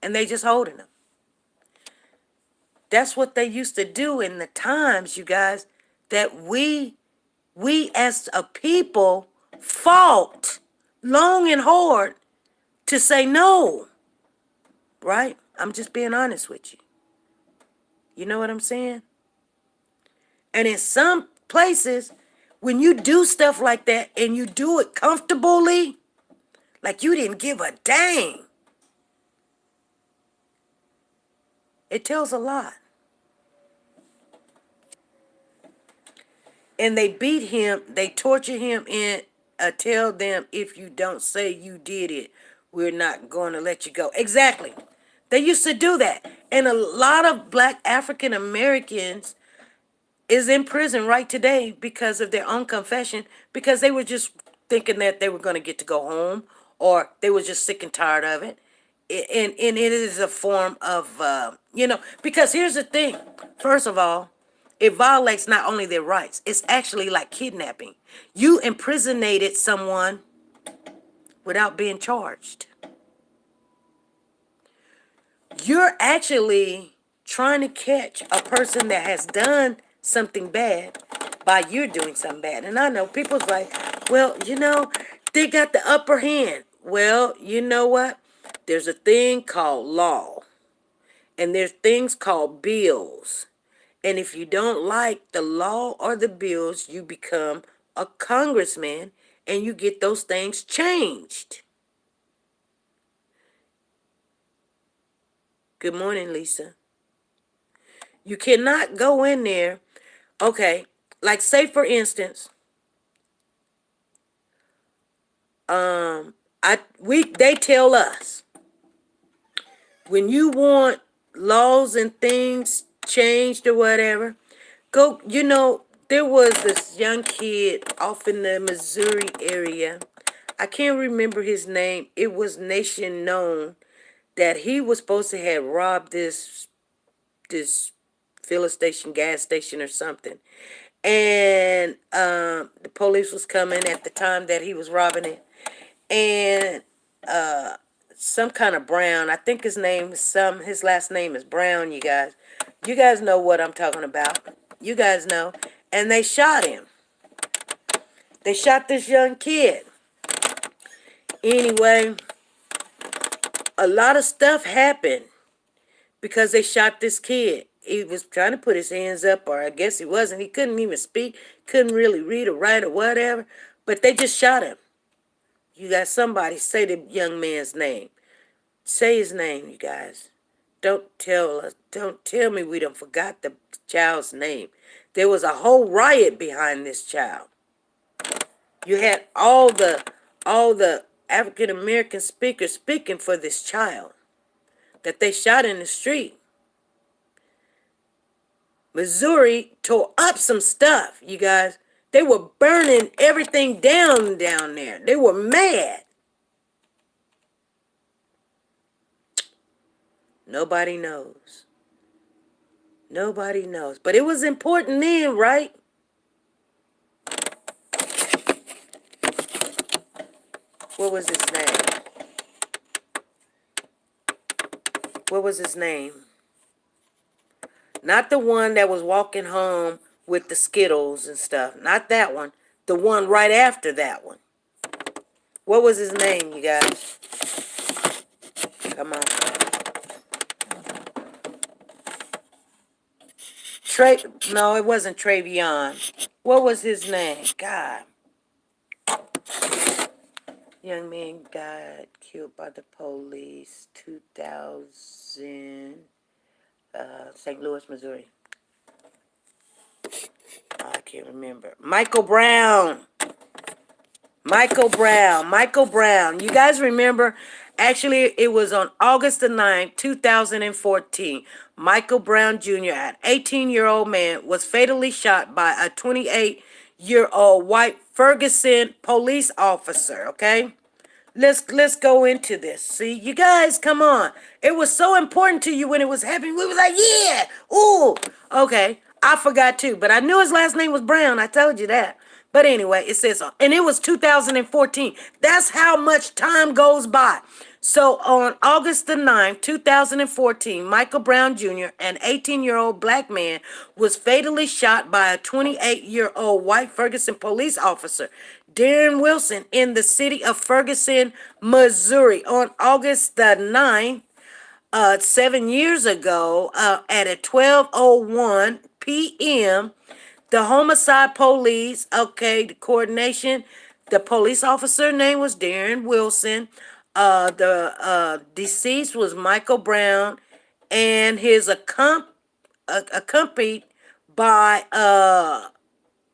And they just holding him. That's what they used to do in the times, you guys, that we as a people fought long and hard to say no. Right? I'm just being honest with you. You know what I'm saying? And in some places, when you do stuff like that and you do it comfortably, like you didn't give a dang, it tells a lot. And they beat him, they torture him, and tell them, if you don't say you did it, we're not going to let you go. Exactly. They used to do that. And a lot of black African Americans is in prison right today because of their own confession, because they were just thinking that they were going to get to go home, or they were just sick and tired of it. And it is a form of, because here's the thing. First of all, it violates not only their rights, it's actually like kidnapping. You imprisonated someone without being charged. You're actually trying to catch a person that has done something bad by you doing something bad. And I know people's like, well, they got the upper hand. Well, you know what? There's a thing called law, and there's things called bills. And if you don't like the law or the bills, you become a congressman and you get those things changed. Good morning, Lisa. You cannot go in there. Okay, like say for instance, they tell us when you want laws and things changed or whatever, go. There was this young kid off in the Missouri area. I can't remember his name. It was nation known that he was supposed to have robbed this filling station, gas station or something. And the police was coming at the time that he was robbing it. And some kind of Brown, I think his last name is Brown, you guys. You guys know what I'm talking about. You guys know. And they shot him. They shot this young kid. Anyway, a lot of stuff happened because they shot this kid. He was trying to put his hands up, or I guess he wasn't. He couldn't even speak, couldn't really read or write or whatever, but they just shot him. You got somebody say the young man's name. Say his name, you guys. Don't tell me we done forgot the child's name. There was a whole riot behind this child. You had all the African American speakers speaking for this child that they shot in the street. Missouri tore up some stuff, you guys. They were burning everything down there. They were mad. Nobody knows. Nobody knows. But it was important then, right? What was his name? What was his name? Not the one that was walking home with the Skittles and stuff. Not that one. The one right after that one. What was his name, you guys? Come on. No, it wasn't Travion. What was his name? God. Young man got killed by the police. 2000. St. Louis, Missouri. I can't remember. Michael Brown. Michael Brown. You guys remember? Actually, it was on August the 9th, 2014. Michael Brown Jr., an 18-year-old man, was fatally shot by a 28-year-old white Ferguson police officer, okay? Let's go into this. See, you guys, come on. It was so important to you when it was happening. We was like, yeah, ooh. Okay, I forgot too, but I knew his last name was Brown. I told you that. But anyway, it says, and it was 2014. That's how much time goes by. So on August the 9th, 2014, Michael Brown Jr., an 18-year-old black man, was fatally shot by a 28-year-old white Ferguson police officer, Darren Wilson, in the city of Ferguson, Missouri. On August the 9th, 7 years ago, at a 12:01 p.m., the homicide police, the coordination, the police officer name was Darren Wilson. The deceased was Michael Brown, and his accompanied by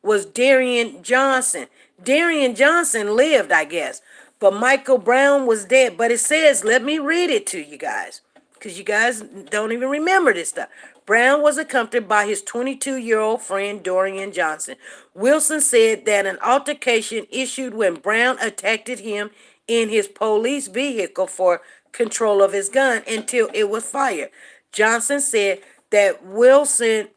was Darian Johnson. Darian Johnson lived, I guess, but Michael Brown was dead. But it says, let me read it to you guys, because you guys don't even remember this stuff. Brown was accompanied by his 22-year-old friend Dorian Johnson. Wilson said that an altercation ensued when Brown attacked him in his police vehicle for control of his gun until it was fired. Johnson said that Wilson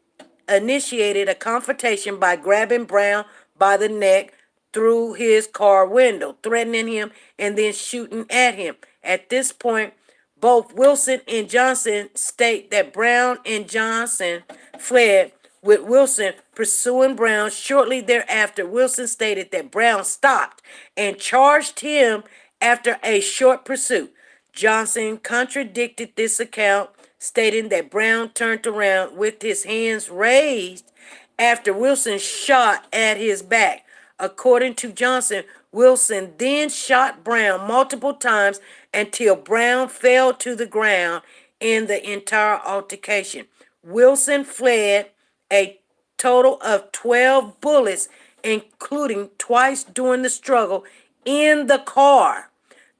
initiated a confrontation by grabbing Brown by the neck through his car window, threatening him and then shooting at him. At this point, both Wilson and Johnson state that Brown and Johnson fled, with Wilson pursuing Brown. Shortly thereafter, Wilson stated that Brown stopped and charged him after a short pursuit. Johnson contradicted this account, stating that Brown turned around with his hands raised after Wilson shot at his back. According to Johnson, Wilson then shot Brown multiple times until Brown fell to the ground in the entire altercation. Wilson fled a total of 12 bullets, including twice during the struggle in the car.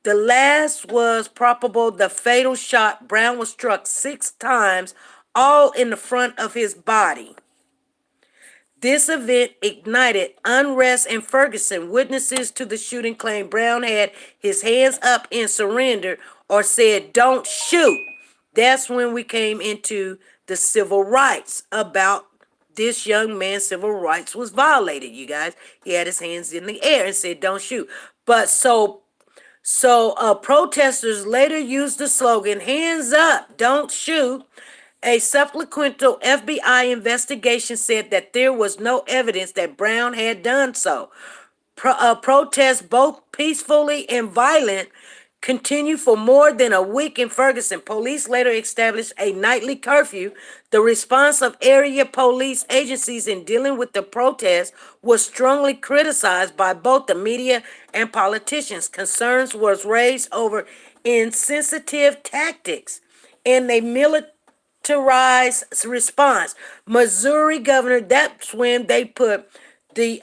The last was probable the fatal shot. Brown was struck 6 times, all in the front of his body. This event ignited unrest in Ferguson. Witnesses to the shooting claimed Brown had his hands up in surrender or said, "Don't shoot." That's when we came into the civil rights about this young man's civil rights was violated, you guys. He had his hands in the air and said, "Don't shoot." But protesters later used the slogan, "Hands up, don't shoot." A subsequent FBI investigation said that there was no evidence that Brown had done so. Protests, both peacefully and violent, continued for more than a week in Ferguson. Police later established a nightly curfew. The response of area police agencies in dealing with the protests was strongly criticized by both the media and politicians. Concerns was raised over insensitive tactics and a militarized response. Missouri governor, that's when they put the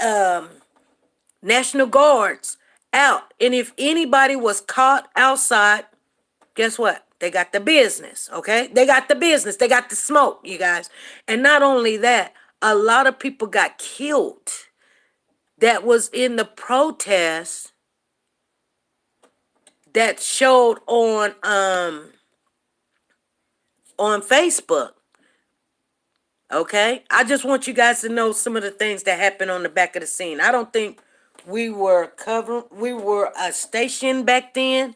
National Guards out. And if anybody was caught outside, guess what? They got the business, okay? They got the business. They got the smoke, you guys. And not only that, a lot of people got killed that was in the protests that showed on Facebook. Okay? I just want you guys to know some of the things that happened on the back of the scene. I don't think we were stationed back then.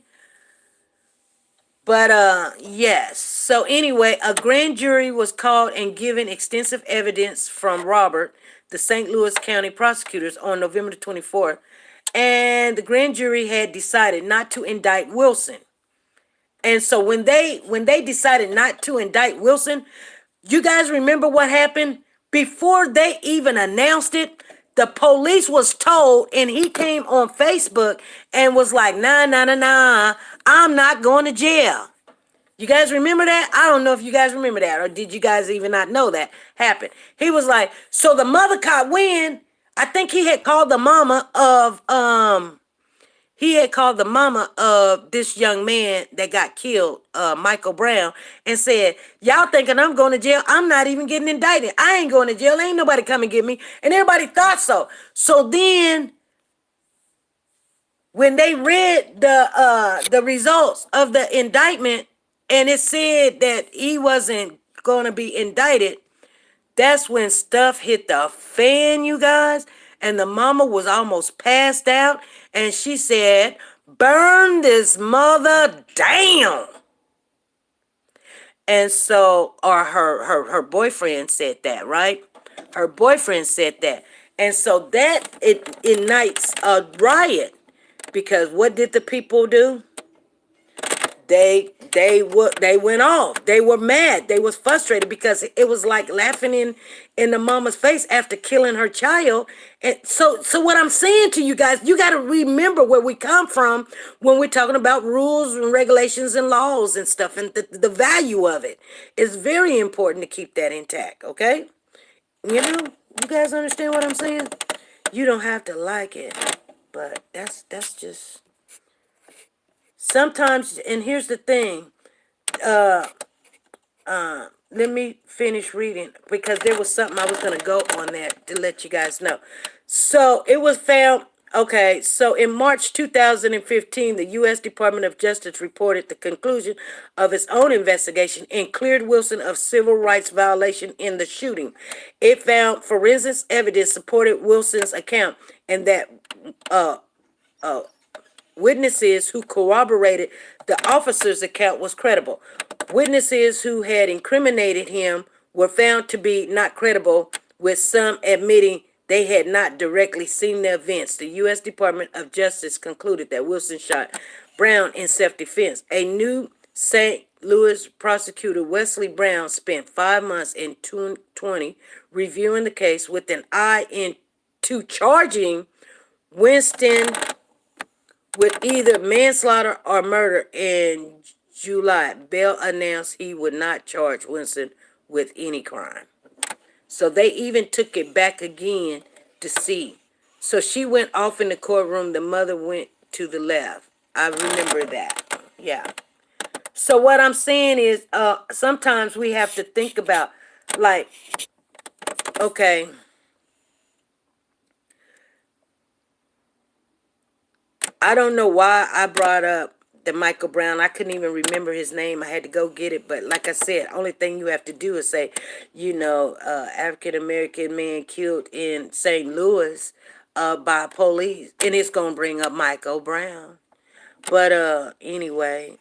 But yes. So anyway, a grand jury was called and given extensive evidence from Robert, the St. Louis County prosecutors, on November 24th. And the grand jury had decided not to indict Wilson. And so when they decided not to indict Wilson, you guys remember what happened? Before they even announced it, the police was told, and he came on Facebook and was like, nah, I'm not going to jail. You guys remember that? I don't know if you guys remember that, or did you guys even not know that happened? He was like, so the mother caught wind. I think he had called the mama of this young man that got killed, Michael Brown, and said, "Y'all thinking I'm going to jail? I'm not even getting indicted. I ain't going to jail. Ain't nobody come and get me." And everybody thought so. So then when they read the results of the indictment, and it said that he wasn't going to be indicted, that's when stuff hit the fan, you guys. And the mama was almost passed out. And she said, "Burn this mother down." And so, or her boyfriend said that, right? Her boyfriend said that. And so that it ignites a riot. Because what did the people do? They went off. They were mad. They was frustrated because it was like laughing in the mama's face after killing her child. And so what I'm saying to you guys, you got to remember where we come from when we're talking about rules and regulations and laws and stuff, and the value of it. It's very important to keep that intact, okay? You guys understand what I'm saying? You don't have to like it, but that's just sometimes. And here's the thing, let me finish reading because there was something I was going to go on that to let you guys know. So it was found. Okay, so in March 2015, the U.S. Department of Justice reported the conclusion of its own investigation and cleared Wilson of civil rights violation in the shooting. It found forensic evidence supported Wilson's account and that witnesses who corroborated the officer's account was credible. Witnesses who had incriminated him were found to be not credible, with some admitting they had not directly seen the events. The U.S. Department of Justice concluded that Wilson shot Brown in self-defense. A new St. Louis prosecutor, Wesley Brown, spent 5 months in 2020 reviewing the case with an eye into charging Winston with either manslaughter or murder. In July, Bell announced he would not charge Winston with any crime. So they even took it back again to see. So she went off in the courtroom. The mother went to the left. I remember that. Yeah. So what I'm saying is, sometimes we have to think about, like, okay, I don't know why I brought up the Michael Brown. I couldn't even remember his name. I had to go get it. But like I said, only thing you have to do is say, African-American man killed in St. Louis by police. And it's going to bring up Michael Brown. But anyway,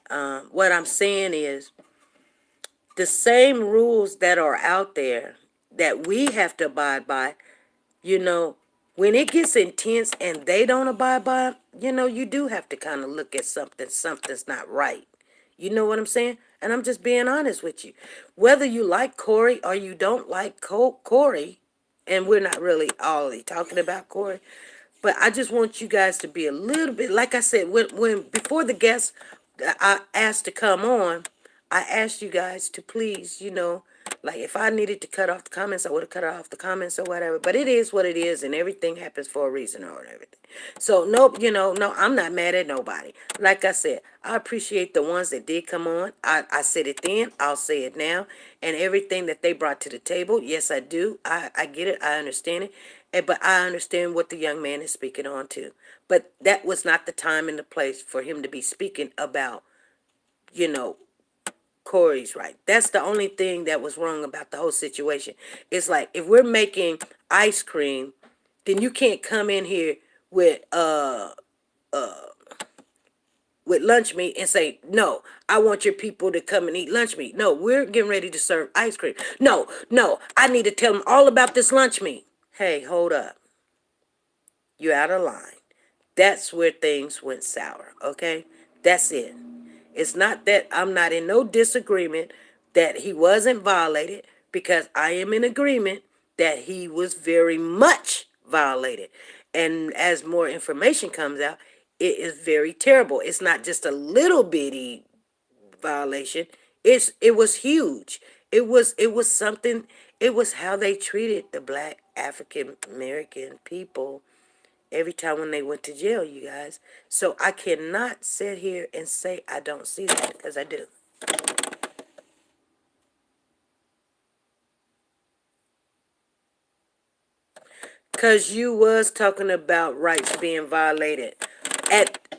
what I'm saying is the same rules that are out there that we have to abide by, when it gets intense and they don't abide by, you do have to kind of look at something's not right. You know what I'm saying? And I'm just being honest with you. Whether you like Corey or you don't like Corey, and we're not really all talking about Corey, but I just want you guys to be a little bit, like I said, when before the guests I asked to come on, I asked you guys to please, like if I needed to cut off the comments, I would have cut off the comments or whatever. But it is what it is, and everything happens for a reason or everything. So no, I'm not mad at nobody. Like I said, I appreciate the ones that did come on. I said it then, I'll say it now, and everything that they brought to the table. Yes, I do. I get it. I understand it. But I understand what the young man is speaking on too. But that was not the time and the place for him to be speaking about, Corey's right. That's the only thing that was wrong about the whole situation. It's like if we're making ice cream, then you can't come in here with lunch meat and say, no, I want your people to come and eat lunch meat. No, we're getting ready to serve ice cream. No, I need to tell them all about this lunch meat. Hey, hold up. You're out of line. That's where things went sour, okay? That's it. It's not that I'm not in no disagreement that he wasn't violated, because I am in agreement that he was very much violated. And as more information comes out, it is very terrible. It's not just a little bitty violation. It was huge. It was something. It was how they treated the black African American people every time when they went to jail, you guys. So I cannot sit here and say I don't see that, because I do. Because you was talking about rights being violated.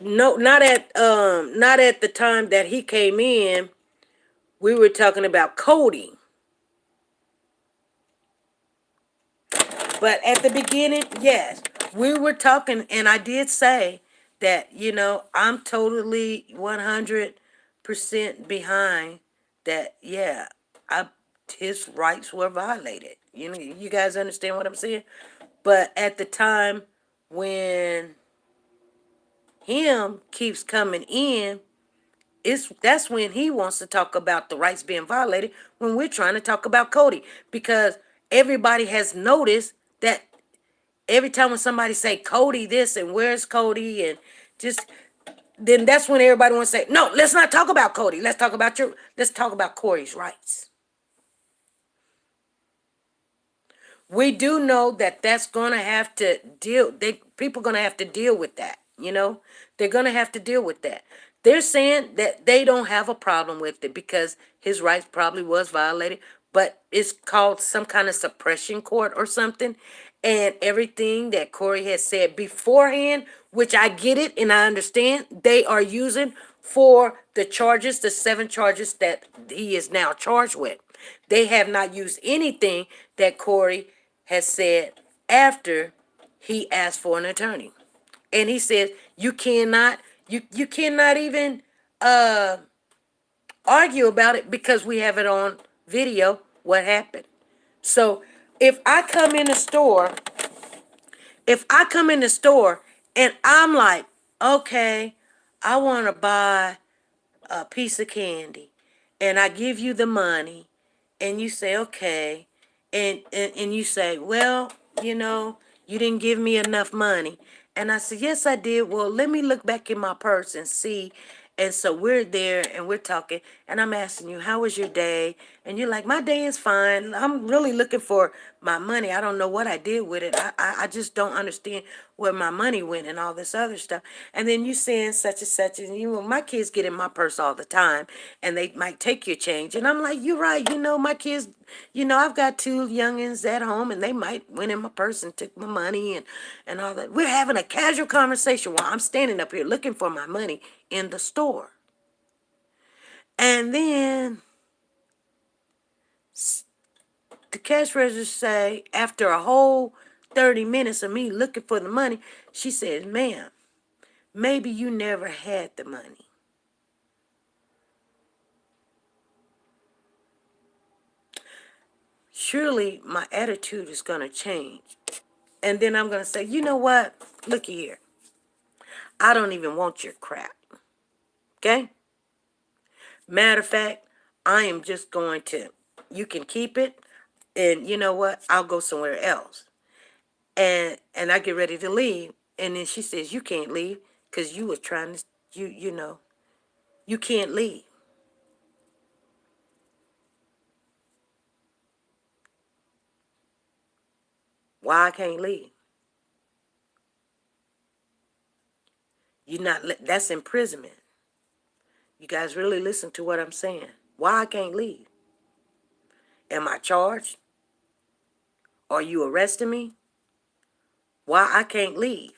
Not at the time that he came in. We were talking about Cody. But at the beginning, yes, we were talking, and I did say that, I'm totally 100% behind that. Yeah, his rights were violated. You guys understand what I'm saying? But at the time when him keeps coming in, that's when he wants to talk about the rights being violated, when we're trying to talk about Cody, because everybody has noticed that every time when somebody say Cody this and where's Cody, and then that's when everybody wants to say, no, let's not talk about Cody. Let's talk about Corey's rights. We do know that that's going to have to people are going to have to deal with that. They're going to have to deal with that. They're saying that they don't have a problem with it because his rights probably was violated. but it's called some kind of suppression court or something. And everything that Corey has said beforehand, which I get it and I understand, they are using for the charges, the 7 charges that he is now charged with. They have not used anything that Corey has said after he asked for an attorney. And he says you cannot even argue about it because we have it on video what happened. So if I come in the store, and I'm like, okay, I want to buy a piece of candy, and I give you the money, and you say, okay, and you say, well, you didn't give me enough money. And I said, yes, I did. Well, let me look back in my purse and see. And so we're there and we're talking, and I'm asking you, how was your day? And you're like, my day is fine. I'm really looking for my money. I don't know what I did with it. I just don't understand where my money went and all this other stuff. And then you saying such and such, and my kids get in my purse all the time, and they might take your change. And I'm like, you're right. My kids, I've got 2 youngins at home, and they might went in my purse and took my money and all that. We're having a casual conversation while I'm standing up here looking for my money in the store. And then the cash register say, after a whole 30 minutes of me looking for the money, she says, ma'am, maybe you never had the money. Surely my attitude is going to change. And then I'm going to say, you know what? Look here. I don't even want your crap. Okay? Matter of fact, I am just going to, you can keep it. And you know what? I'll go somewhere else. And I get ready to leave. And then she says, you can't leave because you were trying to, you can't leave. Why I can't leave? That's imprisonment. You guys really listen to what I'm saying. Why I can't leave? Am I charged? Are you arresting me? Why I can't leave?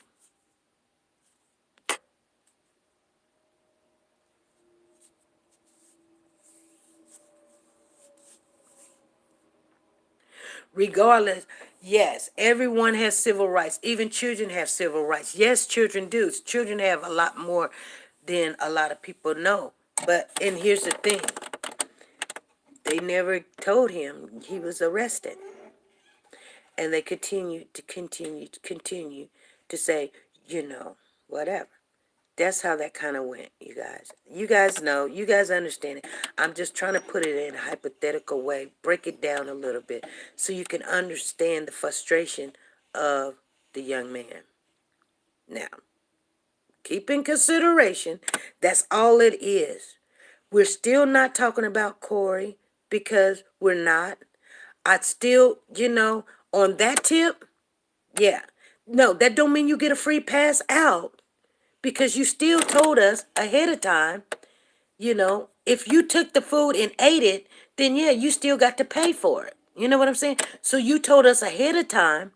Regardless, yes, everyone has civil rights. Even children have civil rights. Yes, children do. Children have a lot more than a lot of people know. And here's the thing. They never told him he was arrested. And they continue to say, whatever. That's how that kind of went, you guys. You guys know. You guys understand it. I'm just trying to put it in a hypothetical way, break it down a little bit so you can understand the frustration of the young man. Now, keep in consideration, that's all it is. We're still not talking about Corey because we're not. I'd still, on that tip, yeah. No, that don't mean you get a free pass out. Because you still told us ahead of time, if you took the food and ate it, then yeah, you still got to pay for it. You know what I'm saying? So you told us ahead of time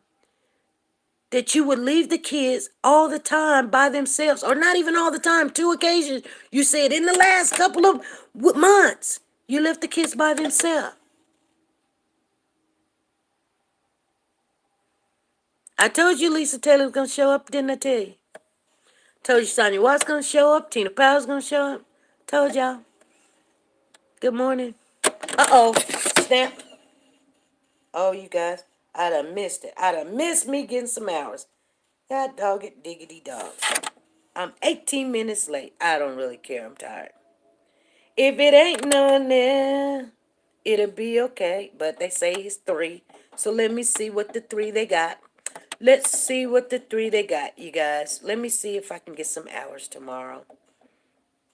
that you would leave the kids all the time by themselves, or not even all the time, 2 occasions. You said in the last couple of months, you left the kids by themselves. I told you Lisa Taylor was going to show up, didn't I tell you? Told you Sonya Watts going to show up. Tina Powell's going to show up. Told y'all. Good morning. Uh-oh. Snap. Oh, you guys. I done missed it. I done missed me getting some hours. God dog it, diggity dog. I'm 18 minutes late. I don't really care. I'm tired. If it ain't none there, it'll be okay. But they say it's 3. So let me see what the 3 they got. Let's see what the 3 they got, you guys. Let me see if I can get some hours tomorrow.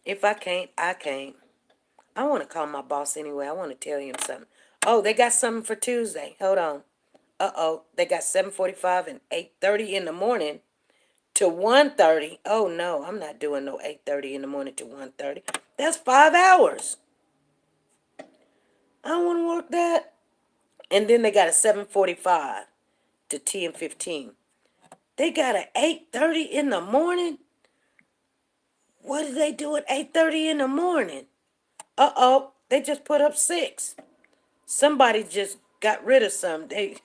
If I can't, I can't. I want to call my boss anyway. I want to tell him something. Oh, they got something for Tuesday. Hold on. Uh-oh. They got 7:45 and 8:30 in the morning to 1:30. Oh, no. I'm not doing no 8:30 in the morning to 1:30. That's 5 hours. I don't want to work that. And then they got a 7:45 to 10:15. They got a 8:30 in the morning. What did they do at 8:30 in the morning? Uh-oh, they just put up 6. Somebody just got rid of some. They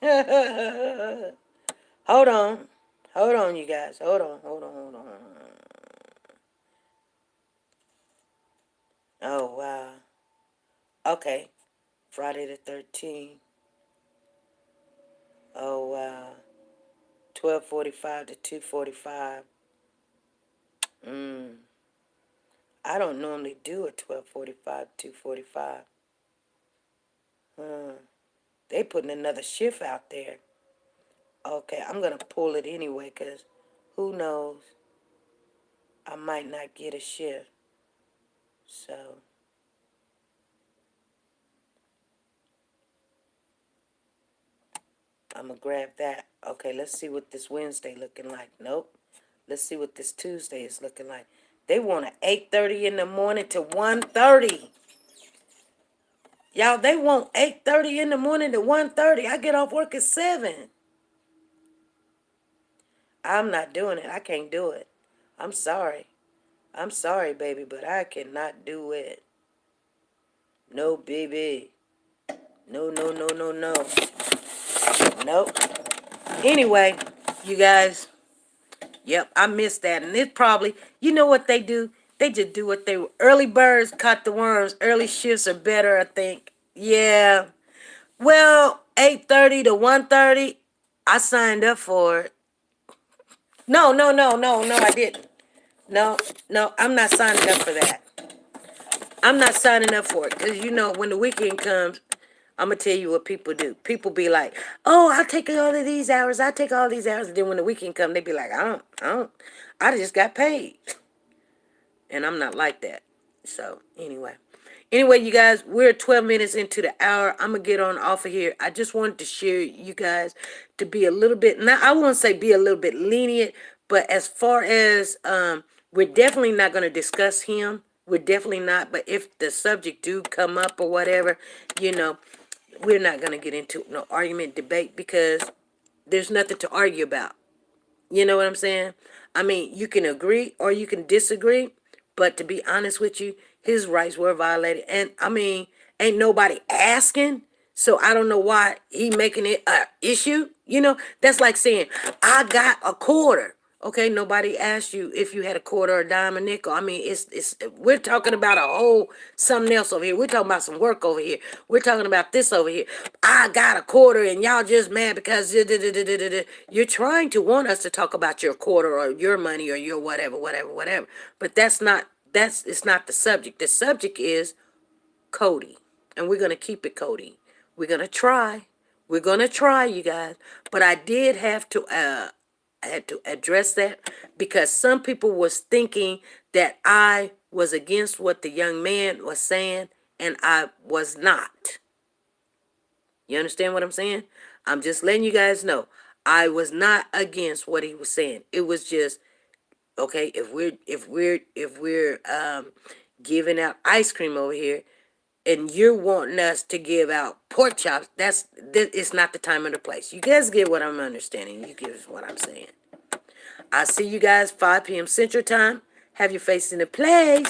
hold on. Hold on, you guys. Hold on. Oh, wow. Okay. Friday the 13th. Oh, wow. 12:45 to 2:45. I don't normally do a 12:45 to 2:45. They putting another shift out there. Okay, I'm going to pull it anyway because who knows? I might not get a shift. So, I'm going to grab that. Okay, let's see what this Wednesday looking like. Nope. Let's see what this Tuesday is looking like. They want an 8:30 in the morning to 1:30. Y'all, they want 8:30 in the morning to 1:30. I get off work at 7. I'm not doing it. I can't do it. I'm sorry. I'm sorry, baby, but I cannot do it. No, baby. No. Nope. Anyway, you guys, yep, I missed that. And it's probably, you know what they do? They just do what they, early birds caught the worms. Early shifts are better, I think. Yeah. Well, 8:30 to 1:30, I signed up for it. No, I didn't. No, I'm not signing up for that. I'm not signing up for it because you know when the weekend comes, I'm gonna tell you what people do. People be like, "Oh, I'll take all of these hours. I'll take all these hours." And then when the weekend comes, they be like, "I don't. I just got paid," and I'm not like that. So anyway, you guys, we're 12 minutes into the hour. I'm gonna get on off of here. I just wanted to share you guys to be a little bit. Now I won't say be a little bit lenient, but as far as we're definitely not gonna discuss him. We're definitely not. But if the subject do come up or whatever, you know. We're not going to get into no argument, debate, because there's nothing to argue about. You know what I'm saying? I mean, you can agree or you can disagree, but to be honest with you, his rights were violated. And I mean, ain't nobody asking, so I don't know why he making it a issue. You know, that's like saying, I got a quarter. Okay, nobody asked you if you had a quarter or a dime or nickel. I mean, it's we're talking about a whole something else over here. We're talking about some work over here. We're talking about this over here. I got a quarter and y'all just mad because you're trying to want us to talk about your quarter or your money or your whatever. But it's not the subject. The subject is Cody. And we're gonna keep it Cody. We're gonna try. We're gonna try, you guys. But I did have to I had to address that because some people was thinking that I was against what the young man was saying, and I was not. You understand what I'm saying? I'm just letting you guys know. I was not against what he was saying. It was just okay, if we're giving out ice cream over here and you're wanting us to give out pork chops, it's not the time or the place. You guys get what I'm understanding. You get what I'm saying. I'll see you guys 5 p.m. Central Time. Have your face in the place.